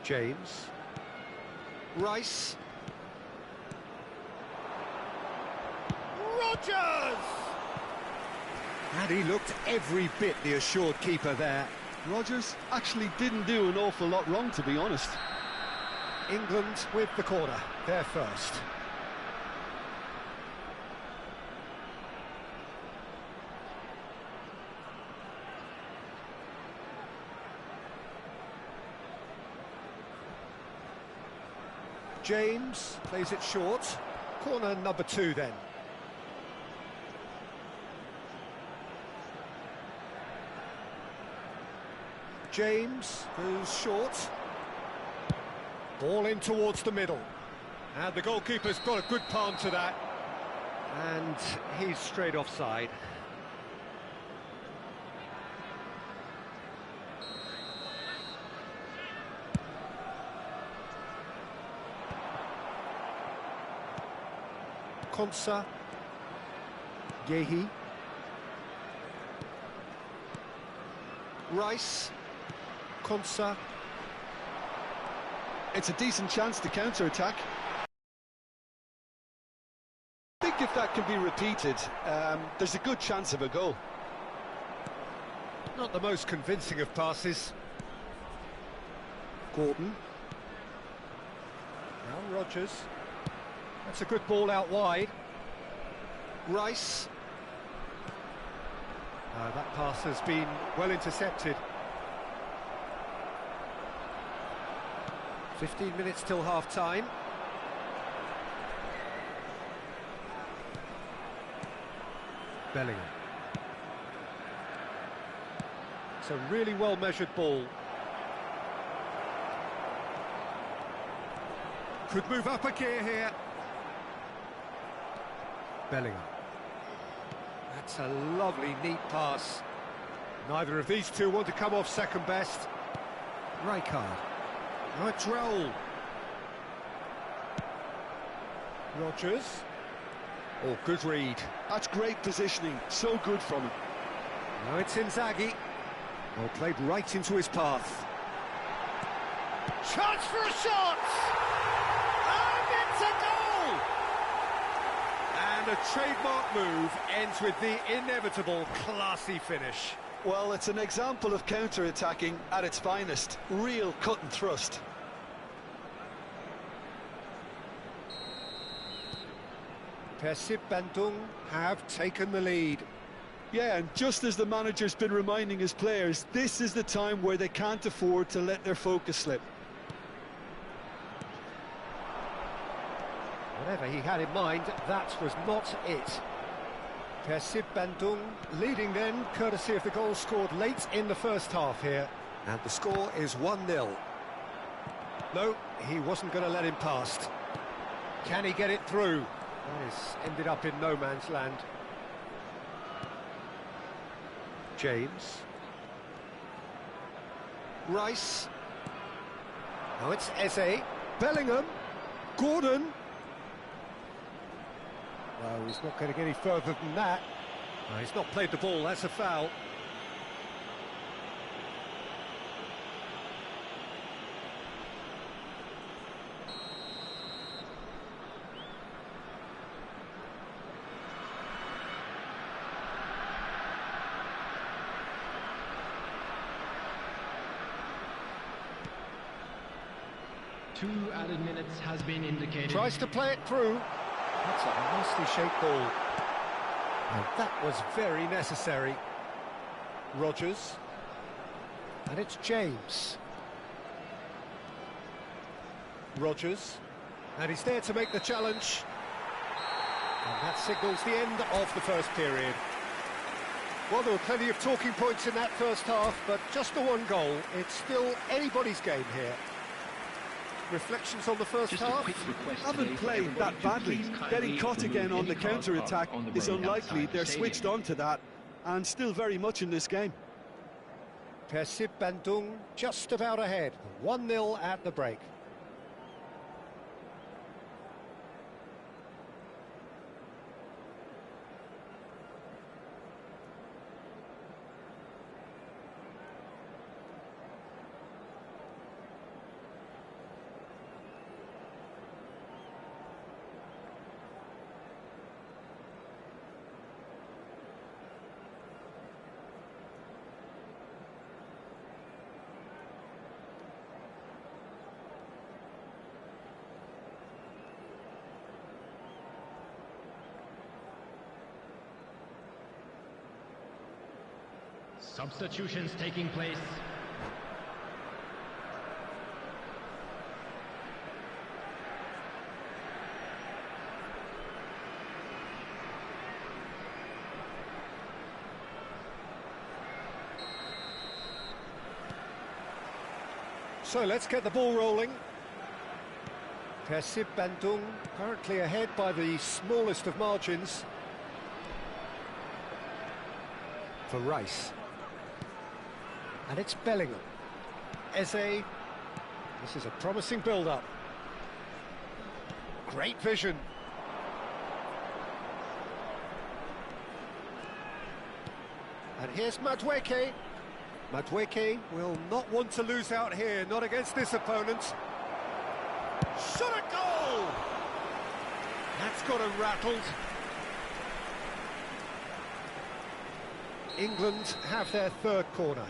James. Rice. Rodgers! And he looked every bit the assured keeper there. Rodgers actually didn't do an awful lot wrong, to be honest. England with the corner, they're first. James plays it short. Corner number 2 then. James goes short. Ball in towards the middle. And the goalkeeper's got a good palm to that. And he's straight offside. Konsa, Yehi, Rice, Konsa. It's a decent chance to counter-attack. I think if that can be repeated, there's a good chance of a goal. Not the most convincing of passes. Gordon. Now Rodgers. That's a good ball out wide. Rice. That pass has been well intercepted. 15 minutes till half-time. Bellingham. It's a really well-measured ball. Could move up a gear here. Bellingham. That's a lovely, neat pass. Neither of these two want to come off second best. Rijkaard. Now it's Raul. Rodgers. Oh, good read. That's great positioning, so good from him. Now it's Inzaghi. Well, played right into his path. Chance for a shot! And it's a goal! And a trademark move ends with the inevitable classy finish. Well, it's an example of counter-attacking at its finest. Real cut and thrust. Persib Bandung have taken the lead. Yeah, and just as the manager's been reminding his players, this is the time where they can't afford to let their focus slip. Whatever he had in mind, that was not it. Persib Bandung leading then, courtesy of the goal scored late in the first half here. And the score is 1-0. No, he wasn't going to let him past. Can he get it through? That has ended up in no man's land. James. Rice. Now it's Eze. Bellingham. Gordon. No, he's not going to get any further than that. No, he's not played the ball, that's a foul. Two added minutes has been indicated. Tries to play it through. That's a nicely shaped ball. And that was very necessary. Rodgers. And it's James. Rodgers. And he's there to make the challenge. And that signals the end of the first period. Well, there were plenty of talking points in that first half, but just the one goal. It's still anybody's game here. Reflections on the first half? Haven't played that badly. Getting caught again on the counter-attack is unlikely. They're switched on to that and still very much in this game. Persib Bandung just about ahead. 1-0 at the break. Substitutions taking place. So let's get the ball rolling. Persib Bandung currently ahead by the smallest of margins. For Rice. And it's Bellingham. Eze. This is a promising build-up. Great vision. And here's Madueke. Madueke will not want to lose out here, not against this opponent. Shot a goal! That's got him rattled. England have their third corner.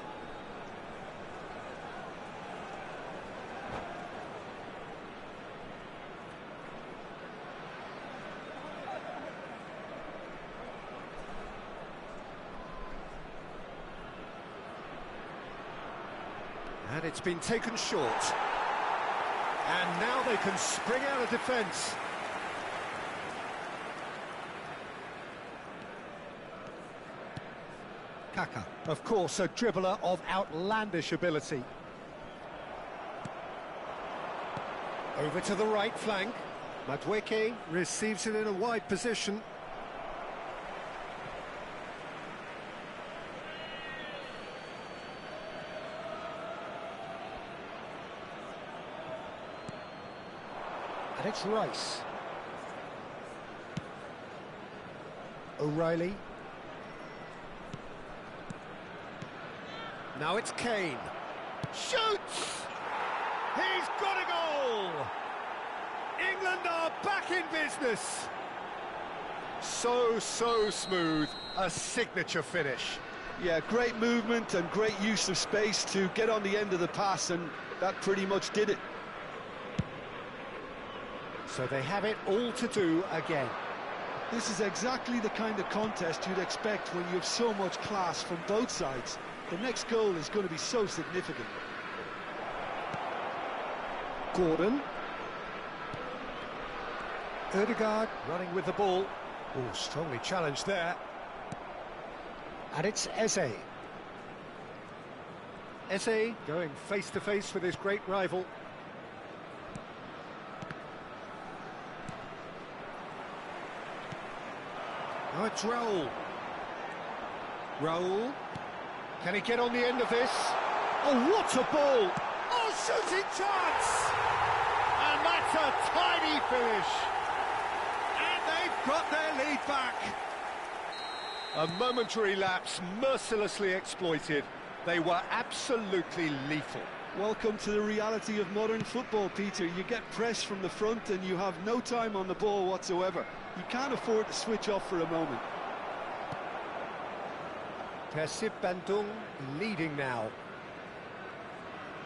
And it's been taken short. And now they can spring out of defence. Kaka. Of course, a dribbler of outlandish ability. Over to the right flank. Madueke receives it in a wide position. And it's Rice. O'Reilly. Now it's Kane. Shoots! He's got a goal! England are back in business. So smooth. A signature finish. Yeah, great movement and great use of space to get on the end of the pass, and that pretty much did it. So they have it all to do again. This is exactly the kind of contest you'd expect when you have so much class from both sides. The next goal is going to be so significant. Gordon. Ødegaard running with the ball. Oh, strongly challenged there. And it's Eze. Eze going face-to-face with his great rival. Now it's Raul. Raul. Can he get on the end of this? Oh, what a ball! Oh, shooting chance! And that's a tiny finish. And they've got their lead back. A momentary lapse, mercilessly exploited. They were absolutely lethal. Welcome to the reality of modern football, Peter. You get pressed from the front and you have no time on the ball whatsoever. You can't afford to switch off for a moment. Persib Bandung leading now.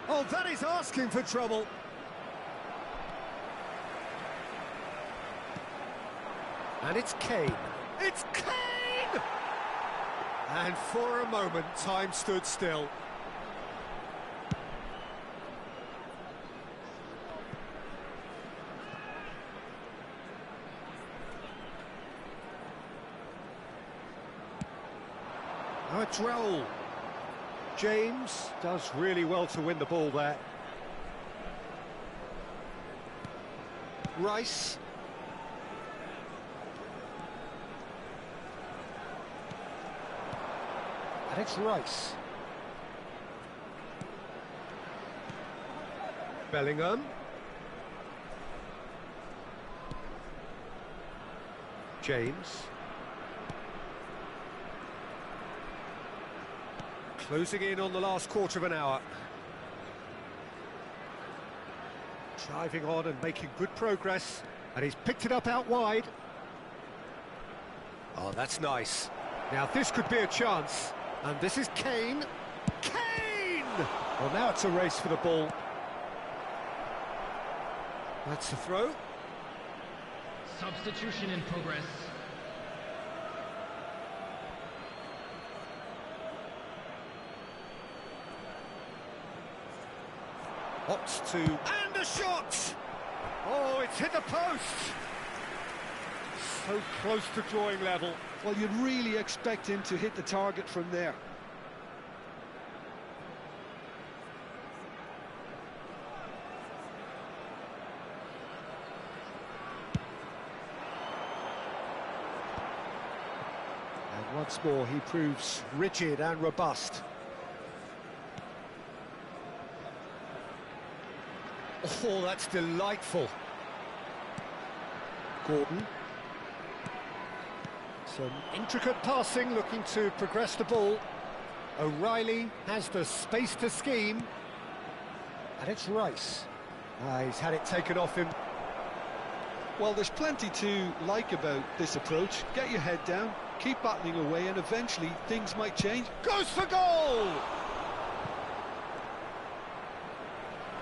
Oh, that is asking for trouble. And it's Kane. It's Kane! And for a moment, time stood still. Now it's Raul. James does really well to win the ball there. Rice. And it's Rice. Bellingham. James. Closing in on the last quarter of an hour. Driving on and making good progress. And he's picked it up out wide. Oh, that's nice. Now this could be a chance. And this is Kane. Kane! Well, now it's a race for the ball. That's a throw. Substitution in progress. Opts to... And a shot! Oh, it's hit the post! So close to drawing level. Well, you'd really expect him to hit the target from there. And once more he proves rigid and robust. Oh, that's delightful. Gordon. Some intricate passing, looking to progress the ball. O'Reilly has the space to scheme. And it's Rice. He's had it taken off him. Well, there's plenty to like about this approach. Get your head down, keep battling away, and eventually things might change. Goes for goal!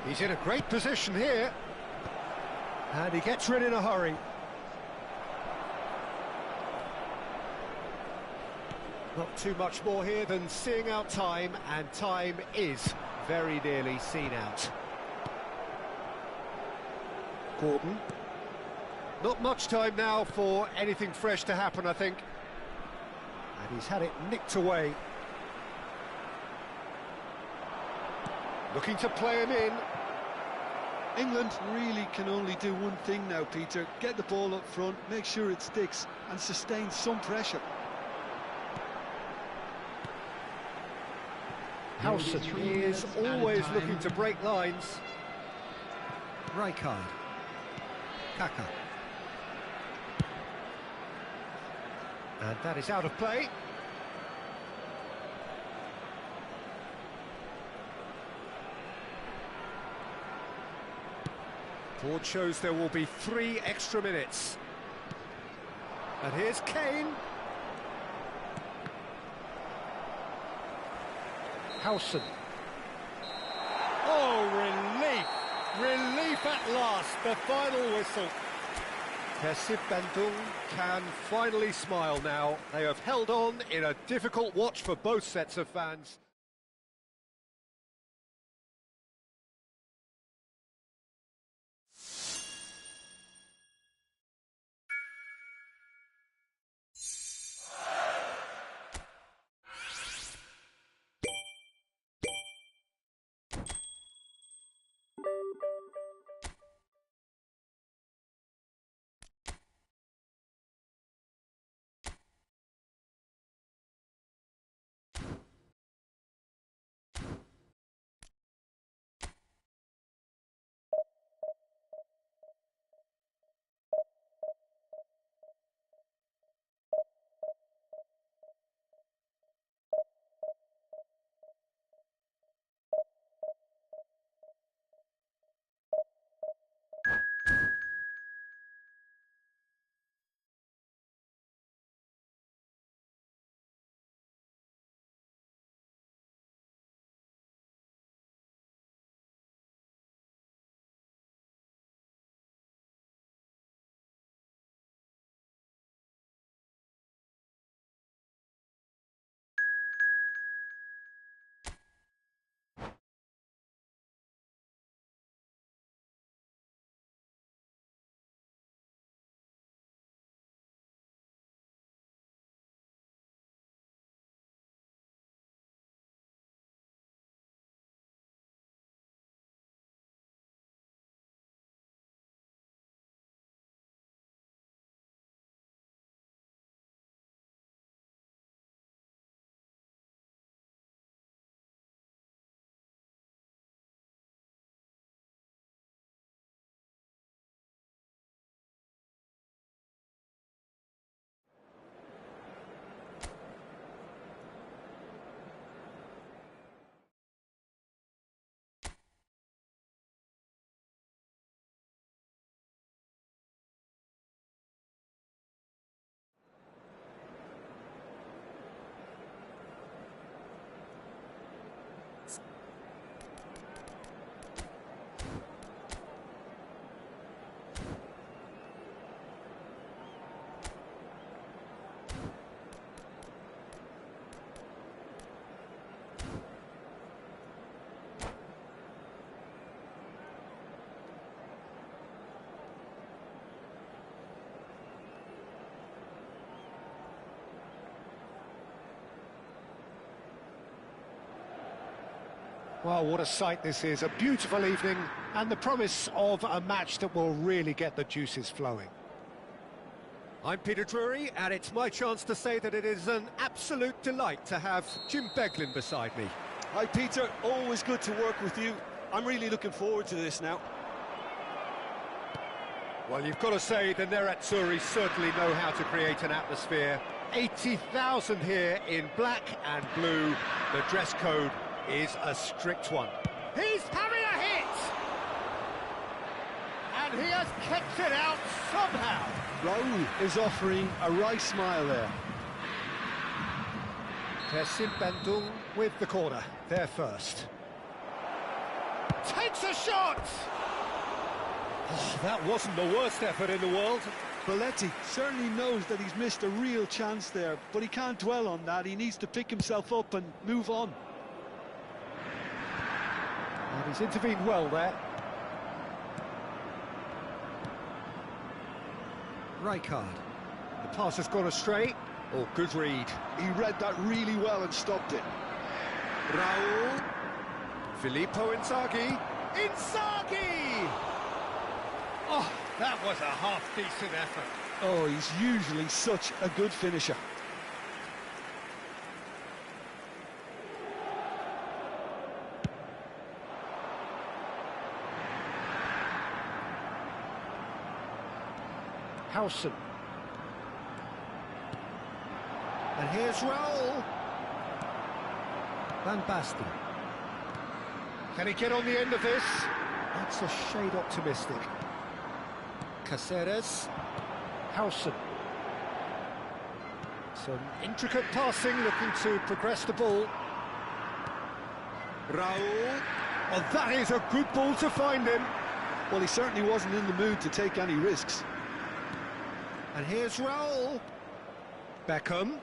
He's in a great position here. And he gets rid in a hurry. Not too much more here than seeing out time, and time is very nearly seen out. Gordon. Not much time now for anything fresh to happen, I think. And he's had it nicked away. Looking to play him in. England really can only do one thing now, Peter. Get the ball up front, make sure it sticks, and sustain some pressure. Howson is always looking to break lines. Rijkaard. Kaka. And that is out of play. Board shows there will be 3 extra minutes. And here's Kane. Howson. Oh, relief! Relief at last, the final whistle. Persib Bandung can finally smile now. They have held on in a difficult watch for both sets of fans. Well, what a sight this is. A beautiful evening and the promise of a match that will really get the juices flowing. I'm Peter Drury, and it's my chance to say that it is an absolute delight to have Jim Beglin beside me. Hi, Peter. Always good to work with you. I'm really looking forward to this now. Well, you've got to say the Nerazzurri certainly know how to create an atmosphere. 80,000 here in black and blue. The dress code is a strict one. He's having a hit! And he has kept it out somehow. Raul is offering a wry smile there. Persib Bandung with the corner. They're first. Takes a shot! Oh, that wasn't the worst effort in the world. Belletti certainly knows that he's missed a real chance there, but he can't dwell on that. He needs to pick himself up and move on. And he's intervened well there. Rijkaard. The pass has gone astray. Oh, good read. He read that really well and stopped it. Raul. Filippo Inzaghi. Inzaghi! Oh, that was a half-decent effort. Oh, he's usually such a good finisher. Howson. And here's Raul. Van Basten. Can he get on the end of this? That's a shade optimistic. Caceres. Howson. Some intricate passing, looking to progress the ball. Raul. Oh, that is a good ball to find him. Well, he certainly wasn't in the mood to take any risks. And here's Raul. Beckham.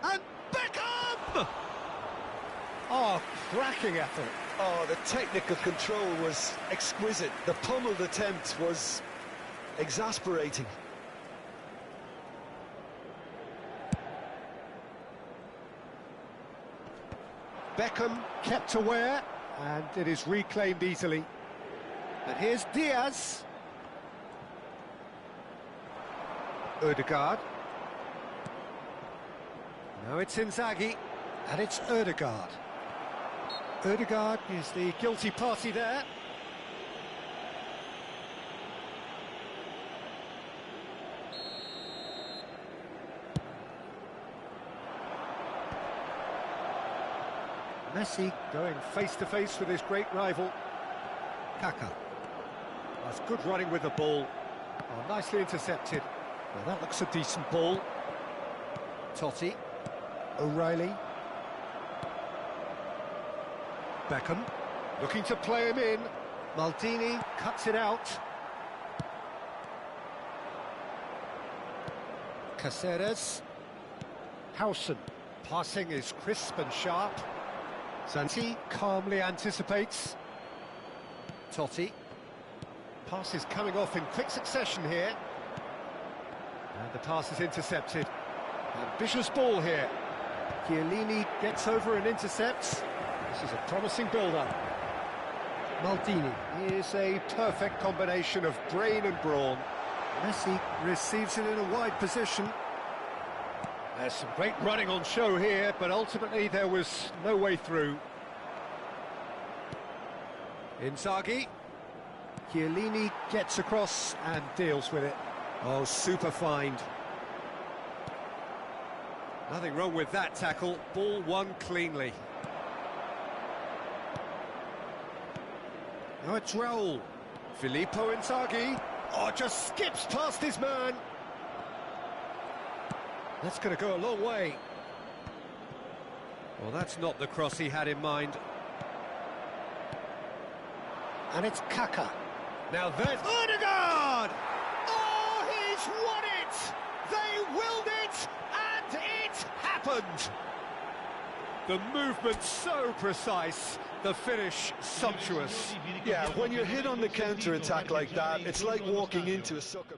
And Beckham! Oh, cracking effort. Oh, the technical control was exquisite. The pummeled attempt was exasperating. Beckham kept aware, and it is reclaimed easily. And here's Diaz. Ødegaard. Now it's Inzaghi, and it's Ødegaard. Ødegaard is the guilty party there. Messi going face-to-face with his great rival. Kaka. That's good running with the ball. Oh, nicely intercepted. Well, that looks a decent ball. Totti. O'Reilly. Beckham. Looking to play him in. Maldini cuts it out. Caceres. Howson. Passing is crisp and sharp. Santi calmly anticipates. Totti. Pass is coming off in quick succession here. And the pass is intercepted. Ambitious ball here. Chiellini gets over and intercepts. This is a promising build-up. Maldini is a perfect combination of brain and brawn. Messi receives it in a wide position. There's some great running on show here, but ultimately there was no way through. Inzaghi. Chiellini gets across and deals with it. Oh, super find. Nothing wrong with that tackle. Ball won cleanly. Now it's Raul. Filippo Inzaghi. Oh, just skips past his man. That's going to go a long way. Well, that's not the cross he had in mind. And it's Kaka. Now there's Ødegaard! Oh, he's won it! They willed it, and it happened! The movement so precise, the finish sumptuous. Yeah, when you're hit on the counter-attack like that, it's like walking into a sucker.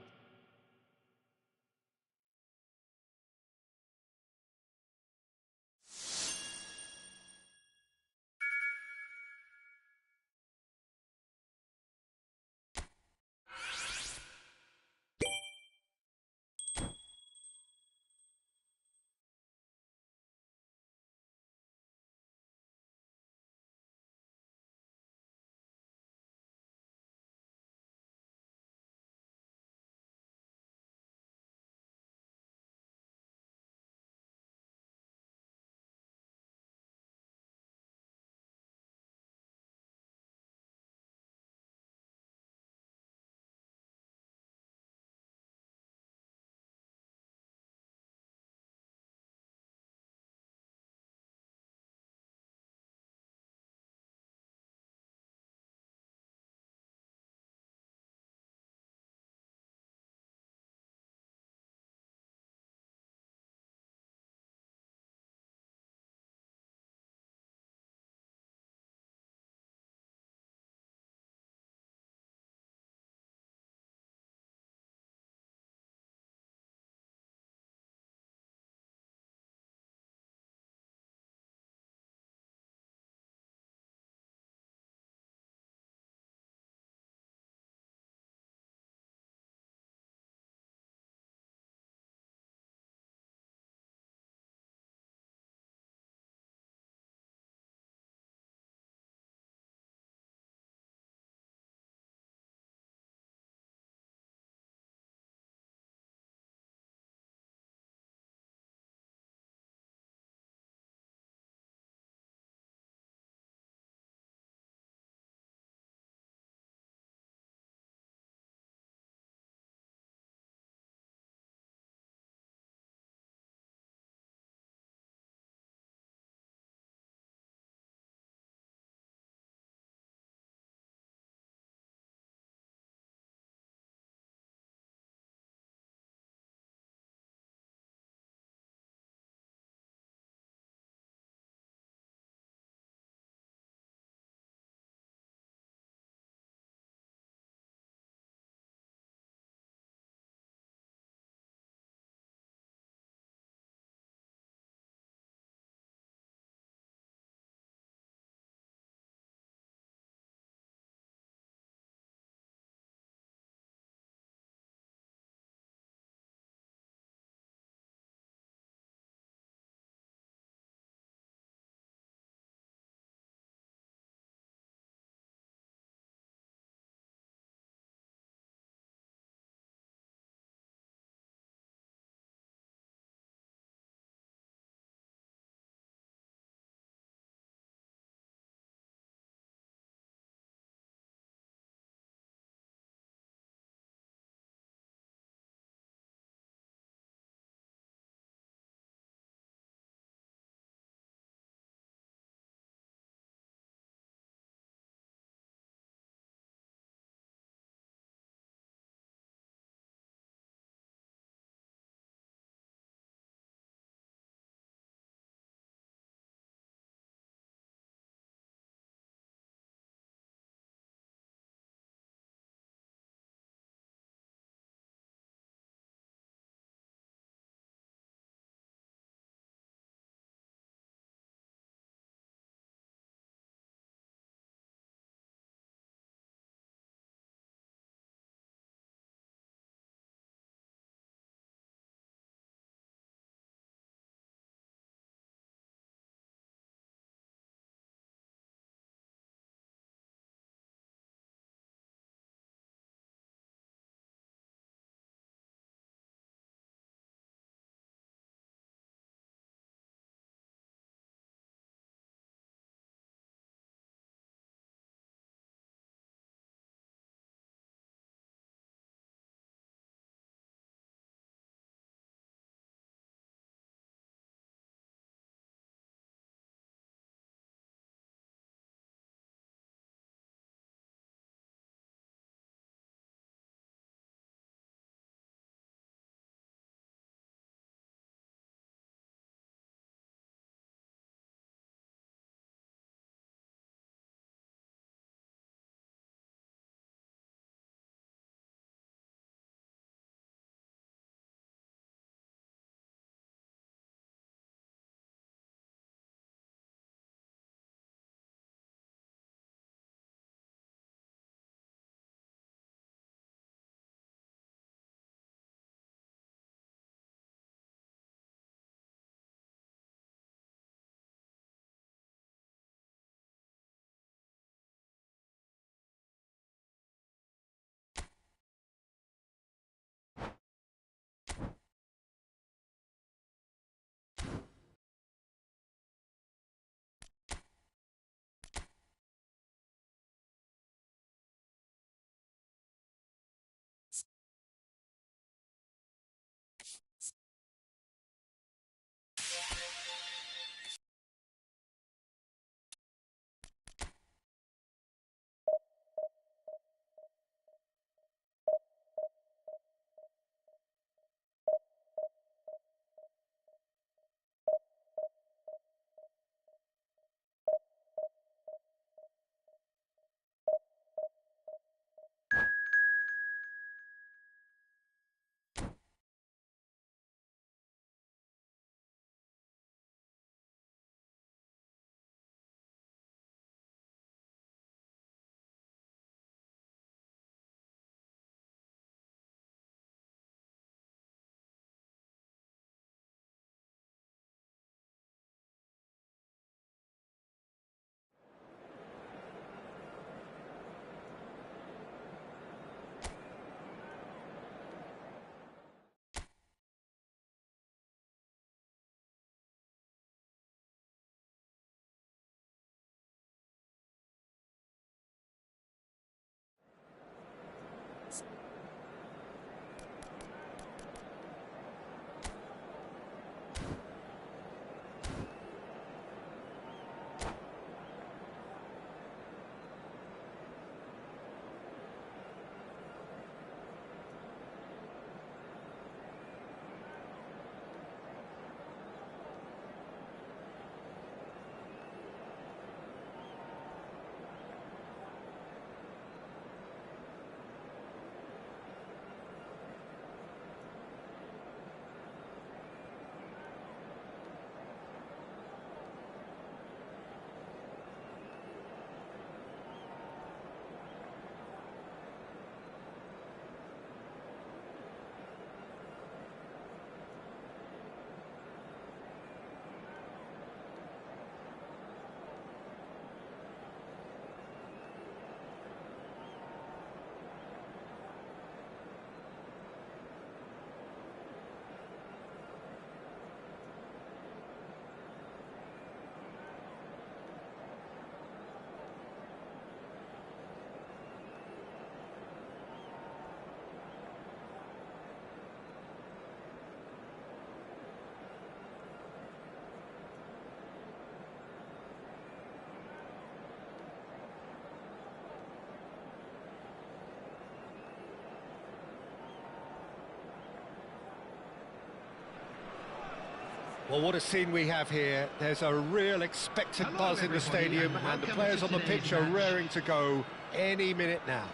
Well, what a scene we have here. There's a real expectant buzz in the stadium, and the players on the pitch are raring to go any minute now.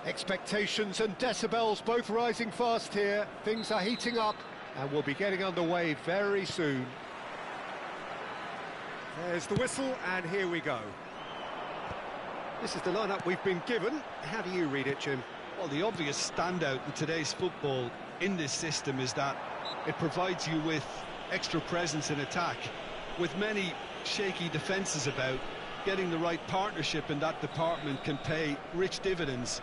Expectations and decibels both rising fast here. Things are heating up, and we'll be getting underway very soon. There's the whistle, and here we go. This is the lineup we've been given. How do you read it, Jim? Well, the obvious standout in today's football in this system is that it provides you with extra presence in attack. With many shaky defences about, getting the right partnership in that department can pay rich dividends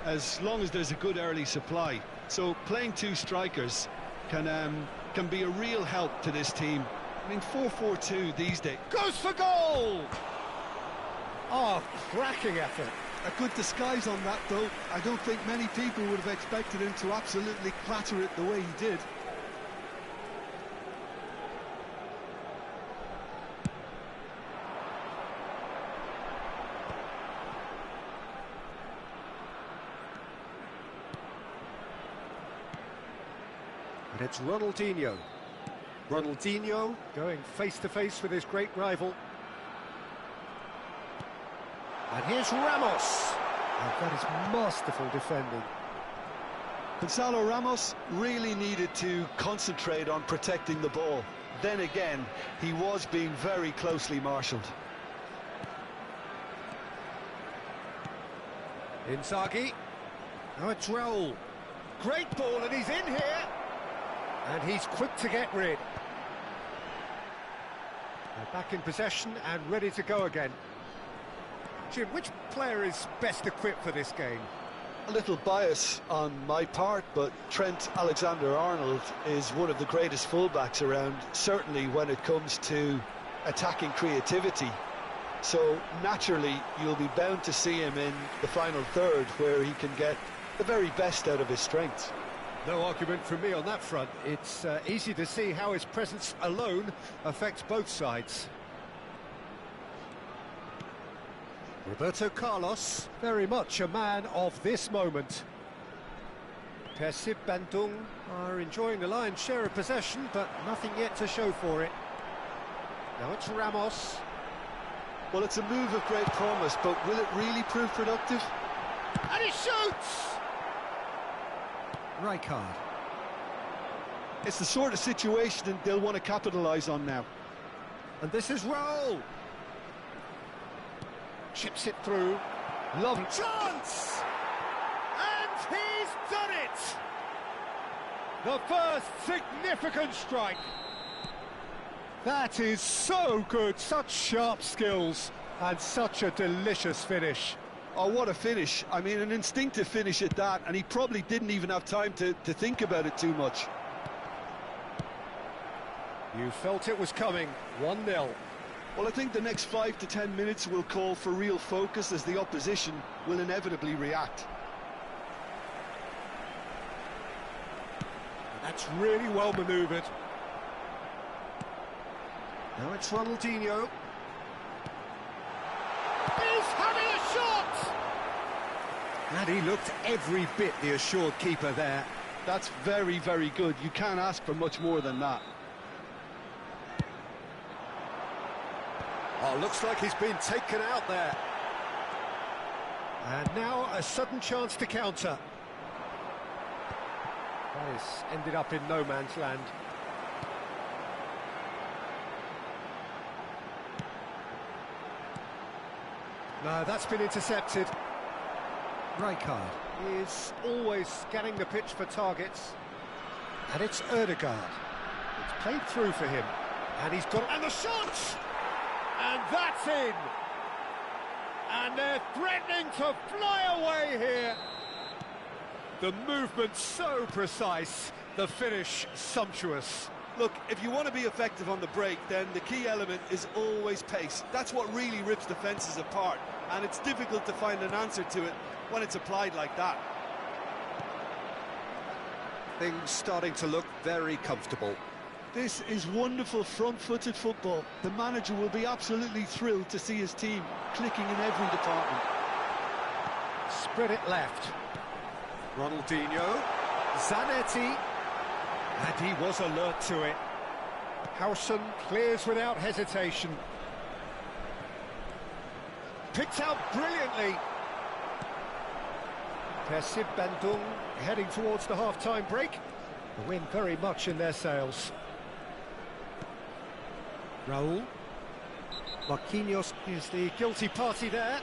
as long as there's a good early supply. So playing two strikers can be a real help to this team. I mean, 4-4-2 these days. Goes for goal! Oh, cracking effort. A good disguise on that, though. I don't think many people would have expected him to absolutely clatter it the way he did. And it's Ronaldinho. Ronaldinho going face-to-face with his great rival. And here's Ramos. And that is masterful defending. Gonzalo Ramos really needed to concentrate on protecting the ball. Then again, he was being very closely marshalled. Inzaghi. Now it's Raul. Great ball, and he's in here. And he's quick to get rid. They're back in possession and ready to go again. Jim, which player is best equipped for this game? A little bias on my part, but Trent Alexander-Arnold is one of the greatest fullbacks around, certainly when it comes to attacking creativity. So naturally, you'll be bound to see him in the final third, where he can get the very best out of his strengths. No argument from me on that front. It's easy to see how his presence alone affects both sides. Roberto Carlos, very much a man of this moment. Persib Bandung are enjoying the lion's share of possession, but nothing yet to show for it. Now it's Ramos. Well, it's a move of great promise, but will it really prove productive? And he shoots! Rijkaard. It's the sort of situation that they'll want to capitalise on now. And this is Raul. Chips it through. Lovely chance! And he's done it! The first significant strike. That is so good, such sharp skills, and such a delicious finish. Oh, what a finish. I mean, an instinctive finish at that, and he probably didn't even have time to think about it too much. You felt it was coming, 1-0. Well, I think the next 5 to 10 minutes will call for real focus, as the opposition will inevitably react. That's really well manoeuvred. Now it's Ronaldinho. He's having a shot! And he looked every bit the assured keeper there. That's very, very good. You can't ask for much more than that. Oh, looks like he's been taken out there. And now a sudden chance to counter. That has ended up in no man's land. No, that's been intercepted. Rijkaard. He is always scanning the pitch for targets. And it's Ødegaard. It's played through for him. And he's got... And the shot! And that's in! And they're threatening to fly away here. The movement so precise, the finish sumptuous. Look, if you want to be effective on the break, then the key element is always pace. That's what really rips defences apart, and it's difficult to find an answer to it when it's applied like that. Things starting to look very comfortable. This is wonderful front-footed football. The manager will be absolutely thrilled to see his team clicking in every department. Spread it left. Ronaldinho. Zanetti. And he was alert to it. Howson clears without hesitation. Picked out brilliantly. Persib Bandung heading towards the half-time break. The wind very much in their sails. Raul. Marquinhos is the guilty party there.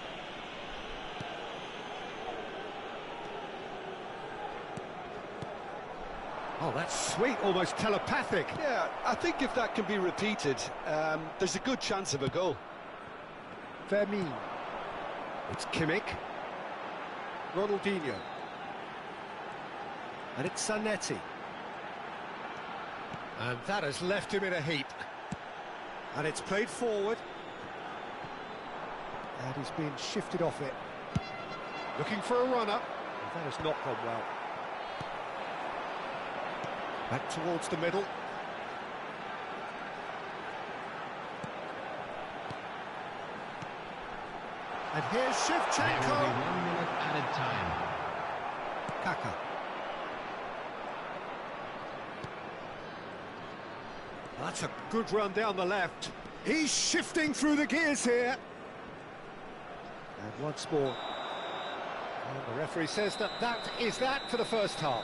Oh, that's sweet, almost telepathic. Yeah, I think if that can be repeated, there's a good chance of a goal. Vermin. It's Kimmich. Ronaldinho. And it's Zanetti. And that has left him in a heap. And it's played forward. And he's been shifted off it. Looking for a runner. And that has not gone well. Back towards the middle. And here's Shevchenko. There will be 1 minute added time. Kaka. That's a good run down the left. He's shifting through the gears here. And once more. And the referee says that is that for the first half.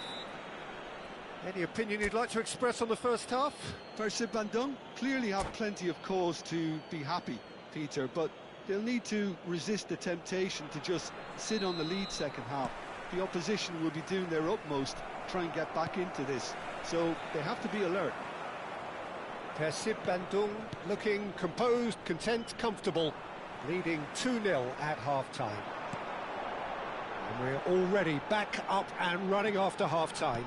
Any opinion you'd like to express on the first half? Persib Bandung clearly have plenty of cause to be happy, Peter, but they'll need to resist the temptation to just sit on the lead second half. The opposition will be doing their utmost to try and get back into this, so they have to be alert. Persib Bandung looking composed, content, comfortable, leading 2-0 at half-time. And we're already back up and running after half-time.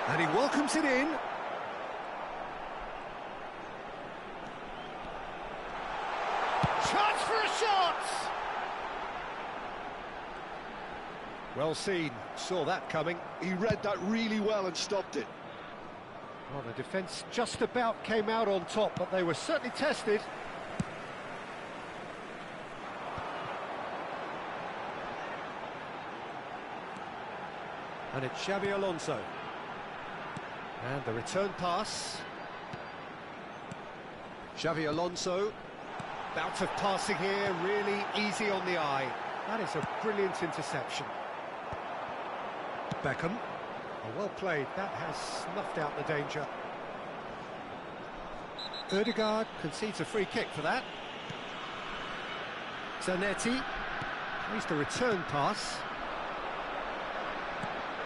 And he welcomes it in. Chance for a shot! Well seen, saw that coming. He read that really well and stopped it. Well, the defence just about came out on top, but they were certainly tested. And it's Xabi Alonso. And the return pass. Xabi Alonso. Bout of passing here, really easy on the eye. That is a brilliant interception. Beckham. Oh, well played, that has snuffed out the danger. Ødegaard concedes a free kick for that. Zanetti. Here's the return pass.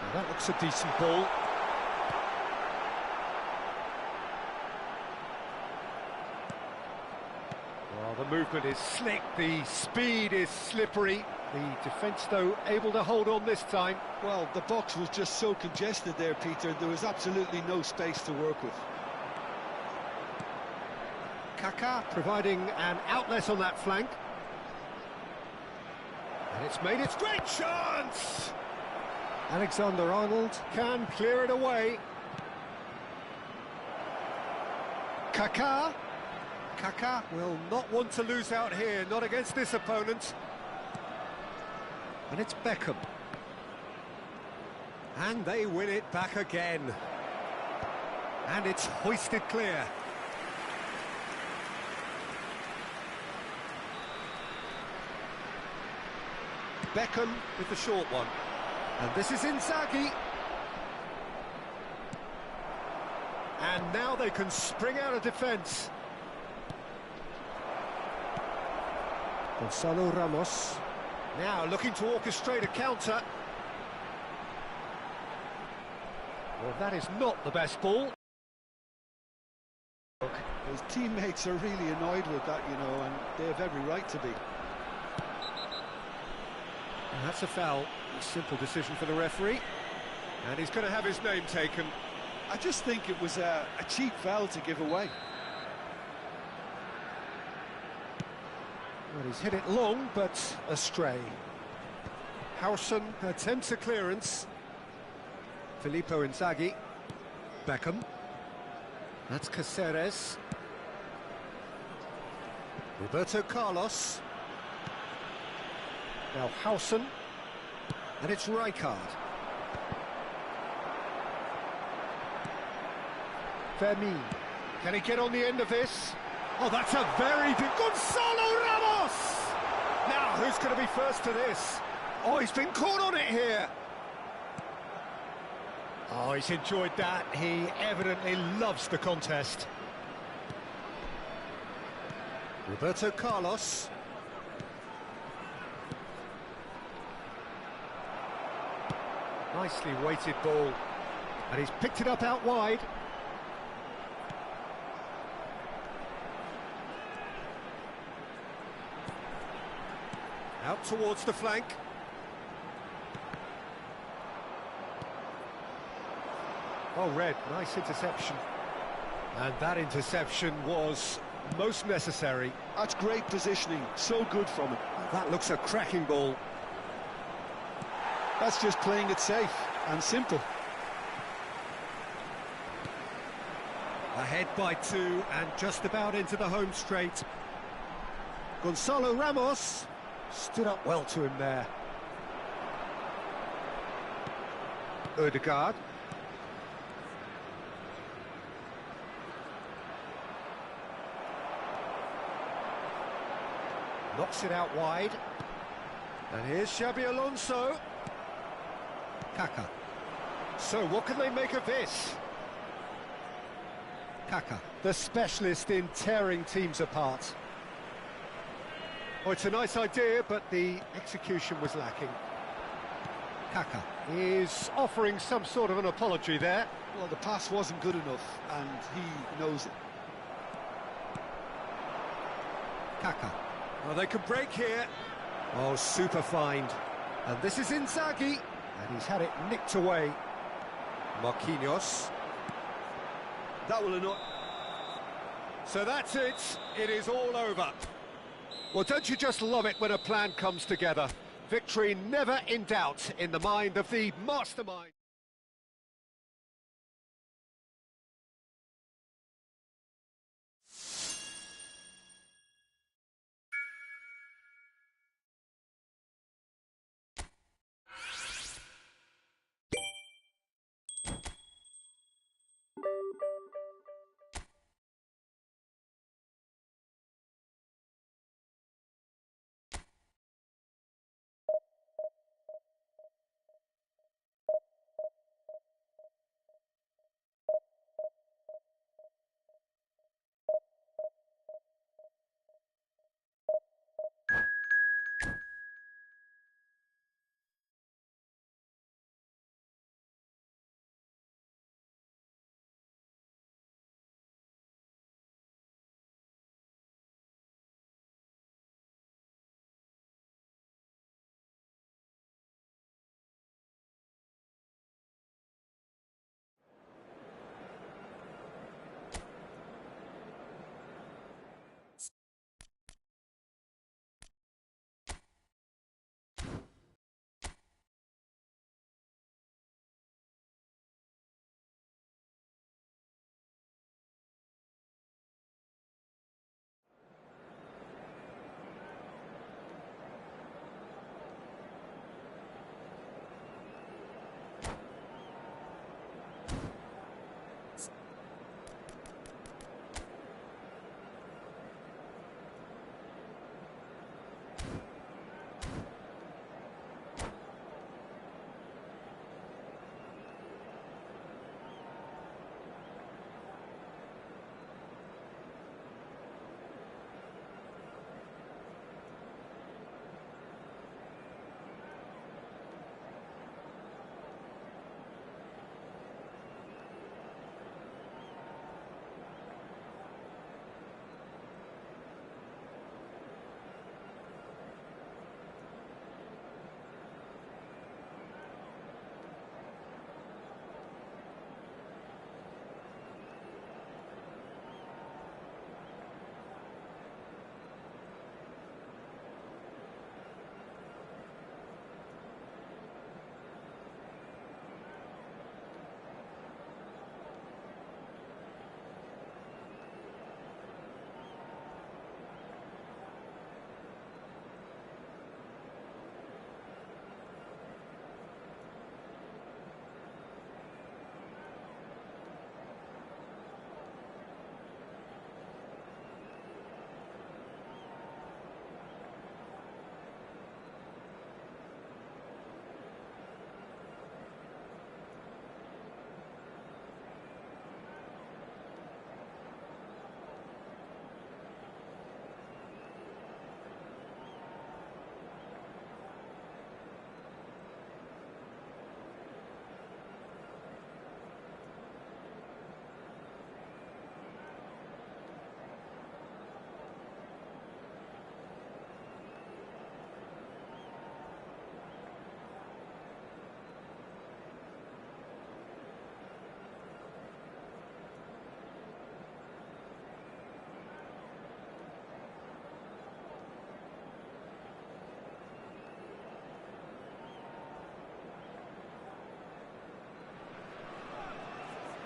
Well, that looks a decent ball. Well, the movement is slick, the speed is slippery. The defence, though, able to hold on this time. Well, the box was just so congested there, Peter. There was absolutely no space to work with. Kaka providing an outlet on that flank. And it's made its great chance! Alexander-Arnold can clear it away. Kaka. Kaka will not want to lose out here, not against this opponent. And it's Beckham. And they win it back again. And it's hoisted clear. Beckham with the short one. And this is Inzaghi. And now they can spring out of defence. Gonzalo Ramos. Now looking to orchestrate a counter. Well, that is not the best ball. His teammates are really annoyed with that, you know, and they have every right to be. And that's a foul. A simple decision for the referee. And he's going to have his name taken. I just think it was a cheap foul to give away. Well, he's hit it long, but astray. Howson attempts a clearance. Filippo Inzaghi. Beckham. That's Caceres. Roberto Carlos. Now Howson. And it's Rijkaard. Fermin. Can he get on the end of this? Oh, that's a very good... Gonzalo Ramos! Now, who's going to be first to this? Oh, he's been caught on it here. Oh, he's enjoyed that. He evidently loves the contest. Roberto Carlos. Nicely weighted ball. And he's picked it up out wide. Out towards the flank. Oh, Red, nice interception. And that interception was most necessary. That's great positioning, so good from him. That looks a cracking ball. That's just playing it safe and simple. Ahead by 2 and just about into the home straight. Gonzalo Ramos stood up well to him there. Ødegaard. Knocks it out wide. And here's Xabi Alonso. Kaka. So what can they make of this? Kaka, the specialist in tearing teams apart. Oh, it's a nice idea, but the execution was lacking. Kaka is offering some sort of an apology there. Well, the pass wasn't good enough, and he knows it. Kaka. Well, they can break here. Oh, super find. And this is Inzaghi, and he's had it nicked away. Marquinhos. That will annoy... So that's it. It is all over. Well, don't you just love it when a plan comes together? Victory never in doubt in the mind of the mastermind.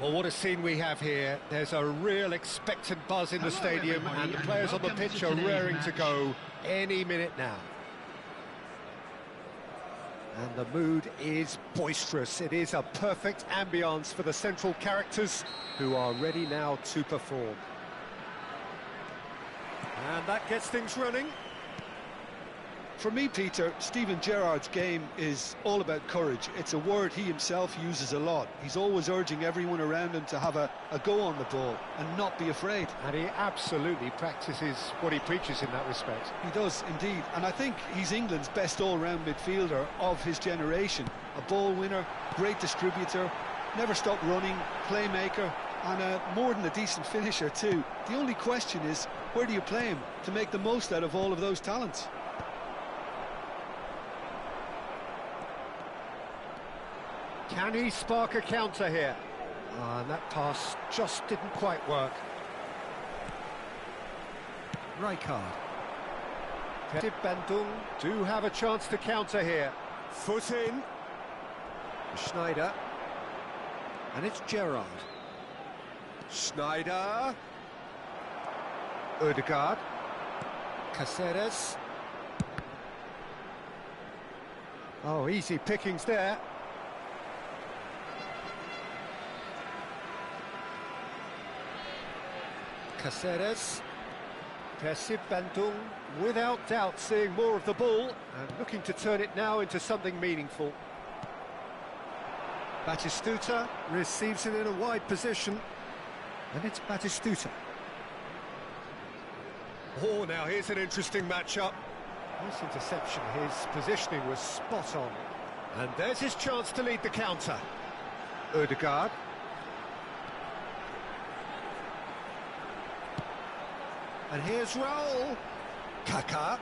Well, what a scene we have here. There's a real expectant buzz in the stadium, and the players on the pitch are raring to go any minute now. And the mood is boisterous. It is a perfect ambience for the central characters who are ready now to perform. And that gets things running. For me, Peter, Steven Gerrard's game is all about courage. It's a word he himself uses a lot. He's always urging everyone around him to have a go on the ball and not be afraid. And he absolutely practices what he preaches in that respect. He does, indeed. And I think he's England's best all-round midfielder of his generation. A ball winner, great distributor, never stopped running, playmaker, and more than a decent finisher too. The only question is, where do you play him to make the most out of all of those talents? Can he spark a counter here? And that pass just didn't quite work. Rijkaard. Bandung do have a chance to counter here. Foot in. Schneider. And it's Gerrard. Schneider. Ødegaard. Caceres. Oh, easy pickings there. Caceres. Bandung, without doubt, seeing more of the ball and looking to turn it now into something meaningful. Batistuta receives it in a wide position, and it's Batistuta. Oh, now here's an interesting matchup. Nice interception, his positioning was spot on. And there's his chance to lead the counter. Ødegaard. And here's Raul. Kaká.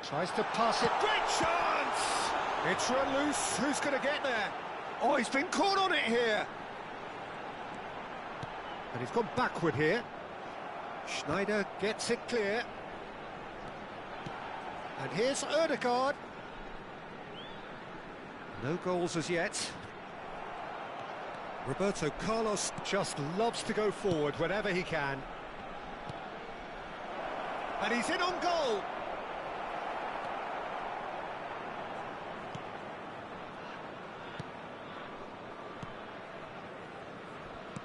Tries to pass it. Great chance! It's run loose. Who's going to get there? Oh, he's been caught on it here. And he's gone backward here. Schneider gets it clear. And here's Ødegaard. No goals as yet. Roberto Carlos just loves to go forward whenever he can. And he's in on goal.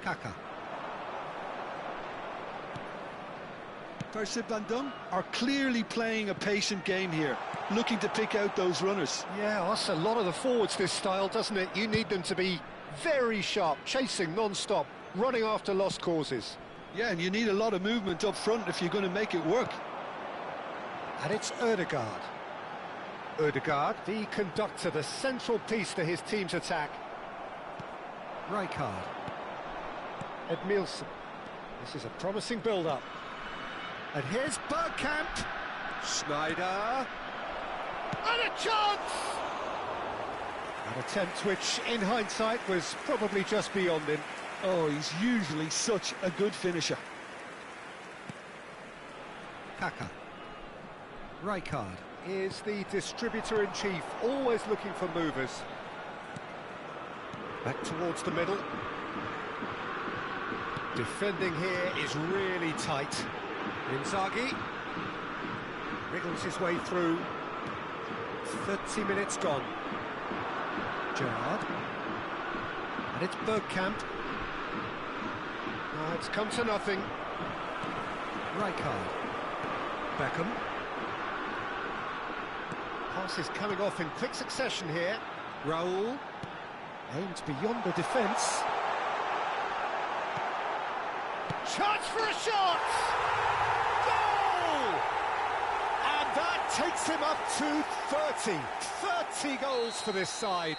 Kaká. Bandung are clearly playing a patient game here, looking to pick out those runners. Yeah, that's a lot of the forwards, this style, doesn't it? You need them to be very sharp, chasing non-stop, running after lost causes. Yeah, and you need a lot of movement up front if you're going to make it work. And it's Ødegaard. Ødegaard, the conductor, the central piece to his team's attack. Rijkaard. Edmilson. This is a promising build-up. And here's Bergkamp. Schneider. And a chance! An attempt which, in hindsight, was probably just beyond him. Oh, he's usually such a good finisher. Kaká. Rijkaard. Is the distributor-in-chief, always looking for movers. Back towards the middle. Defending here is really tight. Inzaghi wriggles his way through. 30 minutes gone. Gerrard. And it's Bergkamp. It's come to nothing. Rijkaard. Beckham. Pass is coming off in quick succession here. Raul aimed beyond the defence. Chance for a shot! Goal! And that takes him up to 30. 30 goals for this side.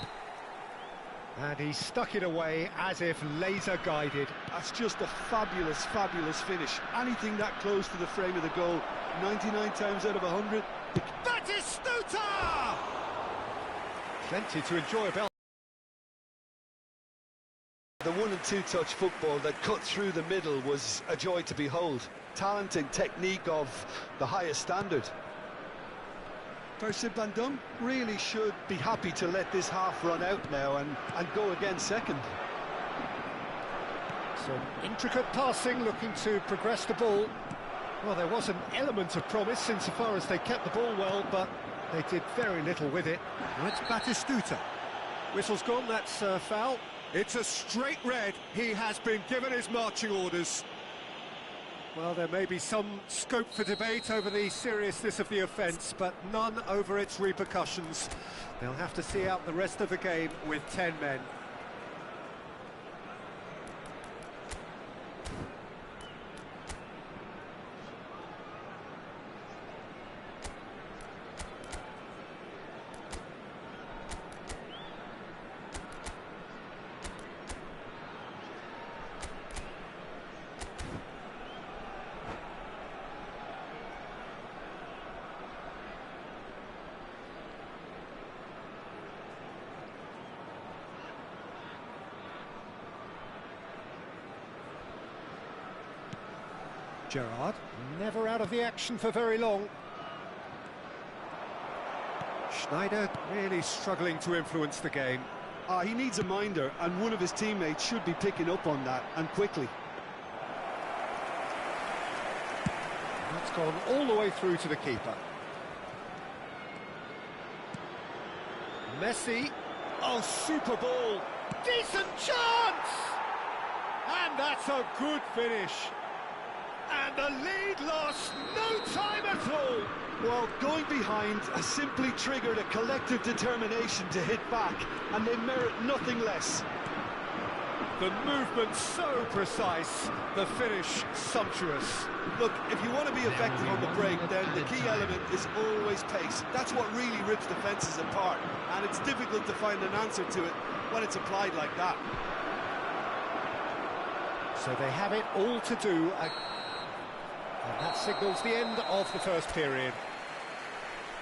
And he stuck it away as if laser-guided. That's just a fabulous, fabulous finish. Anything that close to the frame of the goal, 99 times out of 100. Batistuta! Plenty to enjoy about. The 1- and 2-touch football that cut through the middle was a joy to behold. Talent and technique of the highest standard. Persib Bandung really should be happy to let this half run out now and go again second. Some intricate passing, looking to progress the ball. Well, there was an element of promise insofar as they kept the ball well, but they did very little with it. Well, it's Batistuta. Whistle's gone, that's a foul. It's a straight red. He has been given his marching orders. Well, there may be some scope for debate over the seriousness of the offence, but none over its repercussions. They'll have to see out the rest of the game with 10 men. Gerrard. Never out of the action for very long. Schneider. Really struggling to influence the game. He needs a minder, and one of his teammates should be picking up on that, and quickly. That's gone all the way through to the keeper. Messi. Oh, super ball. Decent chance! And that's a good finish. And the lead lost no time at all. Well, going behind has simply triggered a collective determination to hit back, and they merit nothing less. The movement so precise, the finish sumptuous. Look, if you want to be effective on the break, then the key element is always pace. That's what really rips defences apart, and it's difficult to find an answer to it when it's applied like that. So they have it all to do, and that signals the end of the first period.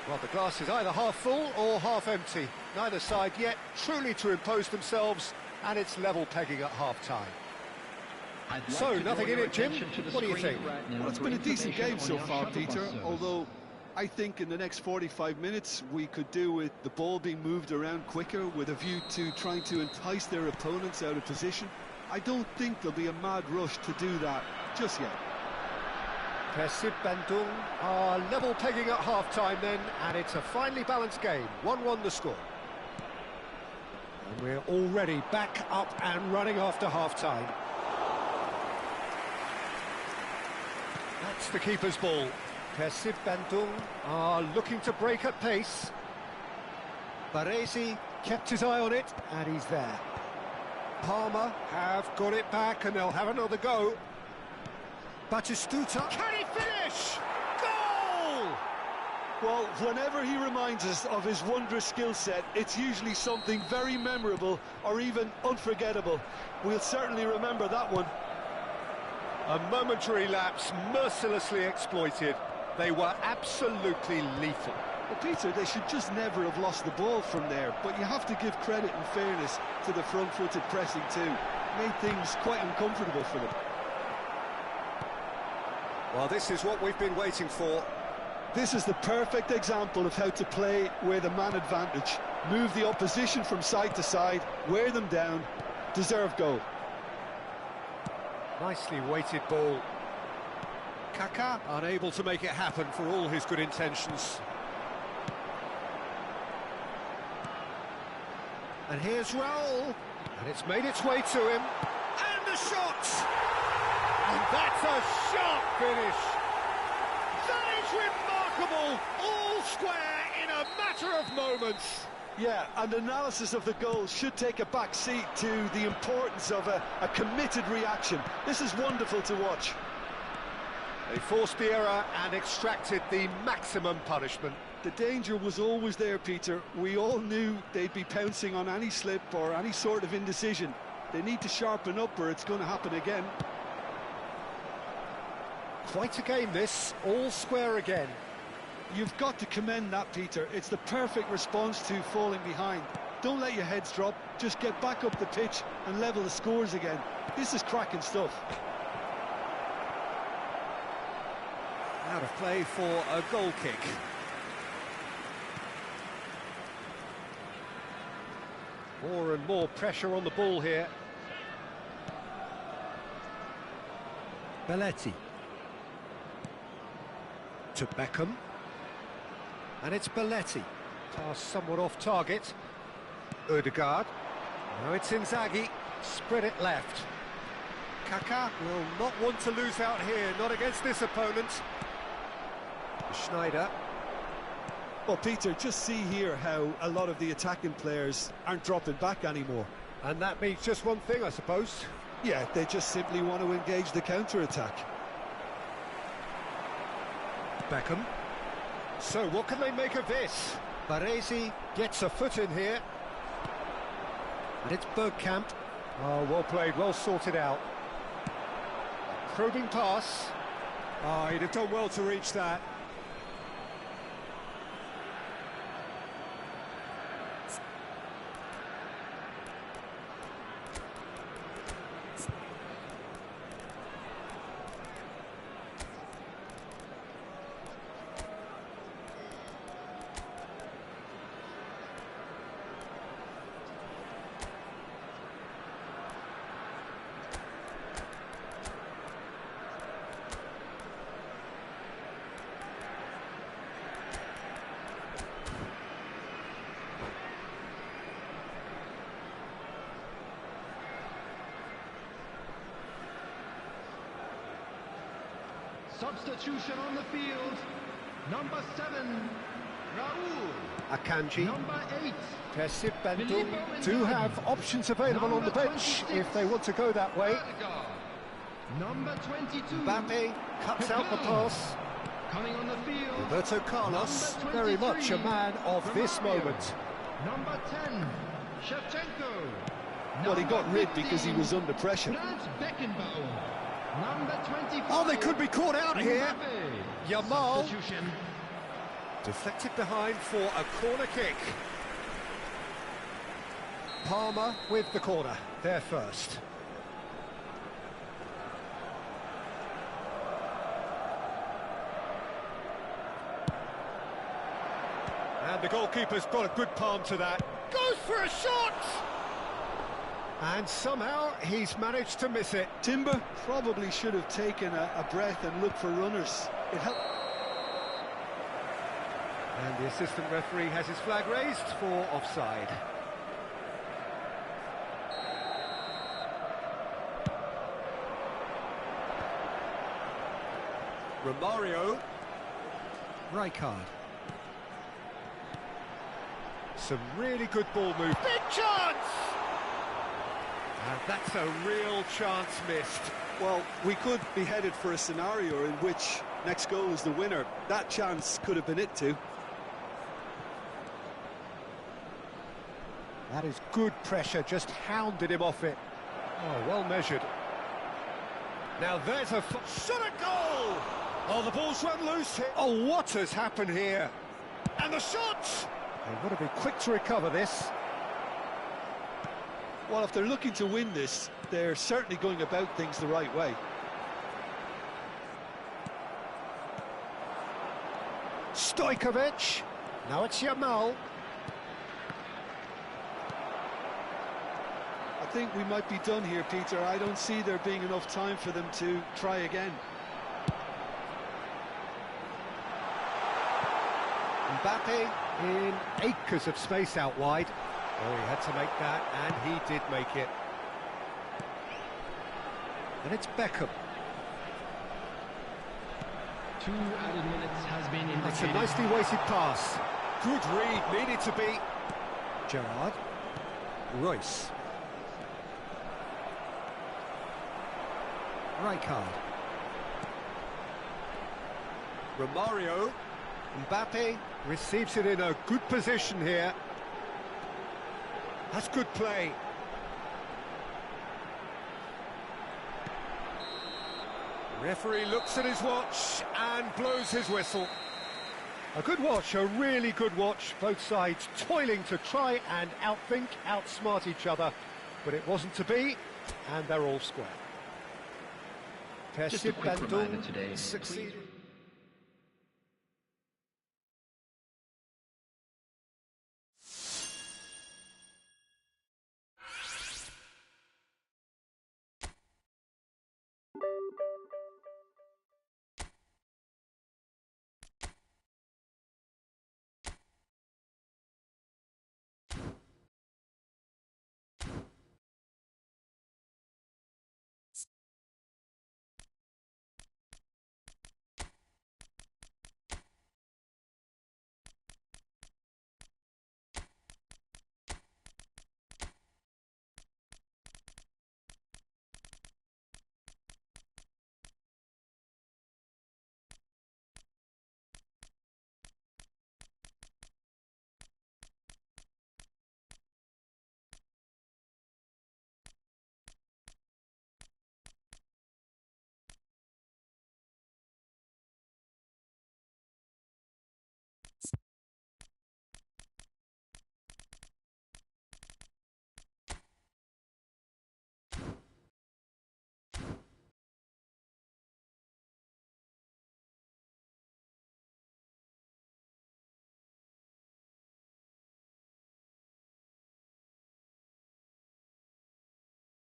Well, the glass is either half full or half empty. Neither side yet truly to impose themselves, and it's level pegging at half-time. So, nothing in it, Jim? What do you think? Well, it's been a decent game so far, Peter, although I think in the next 45 minutes we could do with the ball being moved around quicker with a view to trying to entice their opponents out of position. I don't think there'll be a mad rush to do that just yet. Persib Bandung are level pegging at half-time then, and it's a finely balanced game. 1-1 the score. And we're already back up and running after half-time. That's the keeper's ball. Persib Bandung are looking to break at pace. Baresi kept his eye on it, and he's there. Palmer have got it back, and they'll have another go. Batistuta. Can he finish? Goal! Well, whenever he reminds us of his wondrous skill set, it's usually something very memorable or even unforgettable. We'll certainly remember that one. A momentary lapse mercilessly exploited. They were absolutely lethal. Well, Peter, they should just never have lost the ball from there, but you have to give credit and fairness to the front-footed pressing too. Made things quite uncomfortable for them. Well, this is what we've been waiting for. This is the perfect example of how to play with a man advantage. Move the opposition from side to side, wear them down, deserve goal. Nicely weighted ball. Kaká unable to make it happen for all his good intentions. And here's Raul, and it's made its way to him. And the shot! And that's a sharp finish. That is remarkable, all square in a matter of moments. Yeah, and analysis of the goal should take a back seat to the importance of a committed reaction. This is wonderful to watch. They forced the error and extracted the maximum punishment. The danger was always there, Peter. We all knew they'd be pouncing on any slip or any sort of indecision. They need to sharpen up or it's going to happen again. Quite a game this, all square again. You've got to commend that, Peter. It's the perfect response to falling behind. Don't let your heads drop, just get back up the pitch and level the scores again. This is cracking stuff. Out of play for a goal kick. More and more pressure on the ball here. Belletti. To Beckham. And it's Belletti. Pass somewhat off target. Odegaard. Now it's Inzaghi. Spread it left. Kaká will not want to lose out here, not against this opponent. Schneider. Well, Peter, just see here how a lot of the attacking players aren't dropping back anymore. And that means just one thing, I suppose. Yeah, they just simply want to engage the counter-attack. Beckham. So what can they make of this? Baresi gets a foot in here. And it's Bergkamp. Oh, well played, well sorted out. Probing pass. Oh, he'd have done well to reach that. Substitution on the field. Number 7, Raul. Akanji. Number 8. Tessib Bandung do have options available on the bench if they want to go that way. Number 22. Mbappe cuts out the pass. Coming on the field. Roberto Carlos, very much a man of this moment. Number 10, Shevchenko. Well, he got rid because he was under pressure. Number 25. Oh, they could be caught out here. Yamal Substitution. deflected behind for a corner kick. Palmer with the corner, there first. And the goalkeeper's got a good palm to that. Goes for a shot! And somehow he's managed to miss it. Timber probably should have taken a breath and looked for runners. It helped. And the assistant referee has his flag raised for offside. Romario. Rijkaard. Some really good ball move. Big chance! And that's a real chance missed. Well, we could be headed for a scenario in which next goal is the winner. That chance could have been it too. That is good pressure, just hounded him off it. Oh, well measured. Now there's a shot at goal! Oh, the ball's run loose here. Oh, what has happened here? And the shot! They've got to be quick to recover this. Well, if they're looking to win this, they're certainly going about things the right way. Stojkovic. Now it's Yamal. I think we might be done here, Peter. I don't see there being enough time for them to try again. Mbappe in acres of space out wide. Oh, he had to make that, and he did make it. And it's Beckham. 2 added minutes has been indicated. That's a nicely weighted pass. Good read, needed to be. Gerrard. Royce. Rijkaard. Romario. Mbappe receives it in a good position here. That's good play. Referee looks at his watch and blows his whistle. A good watch, a really good watch. Both sides toiling to try and outthink, outsmart each other. But it wasn't to be, and they're all square. Just a quick reminder today, succeeded.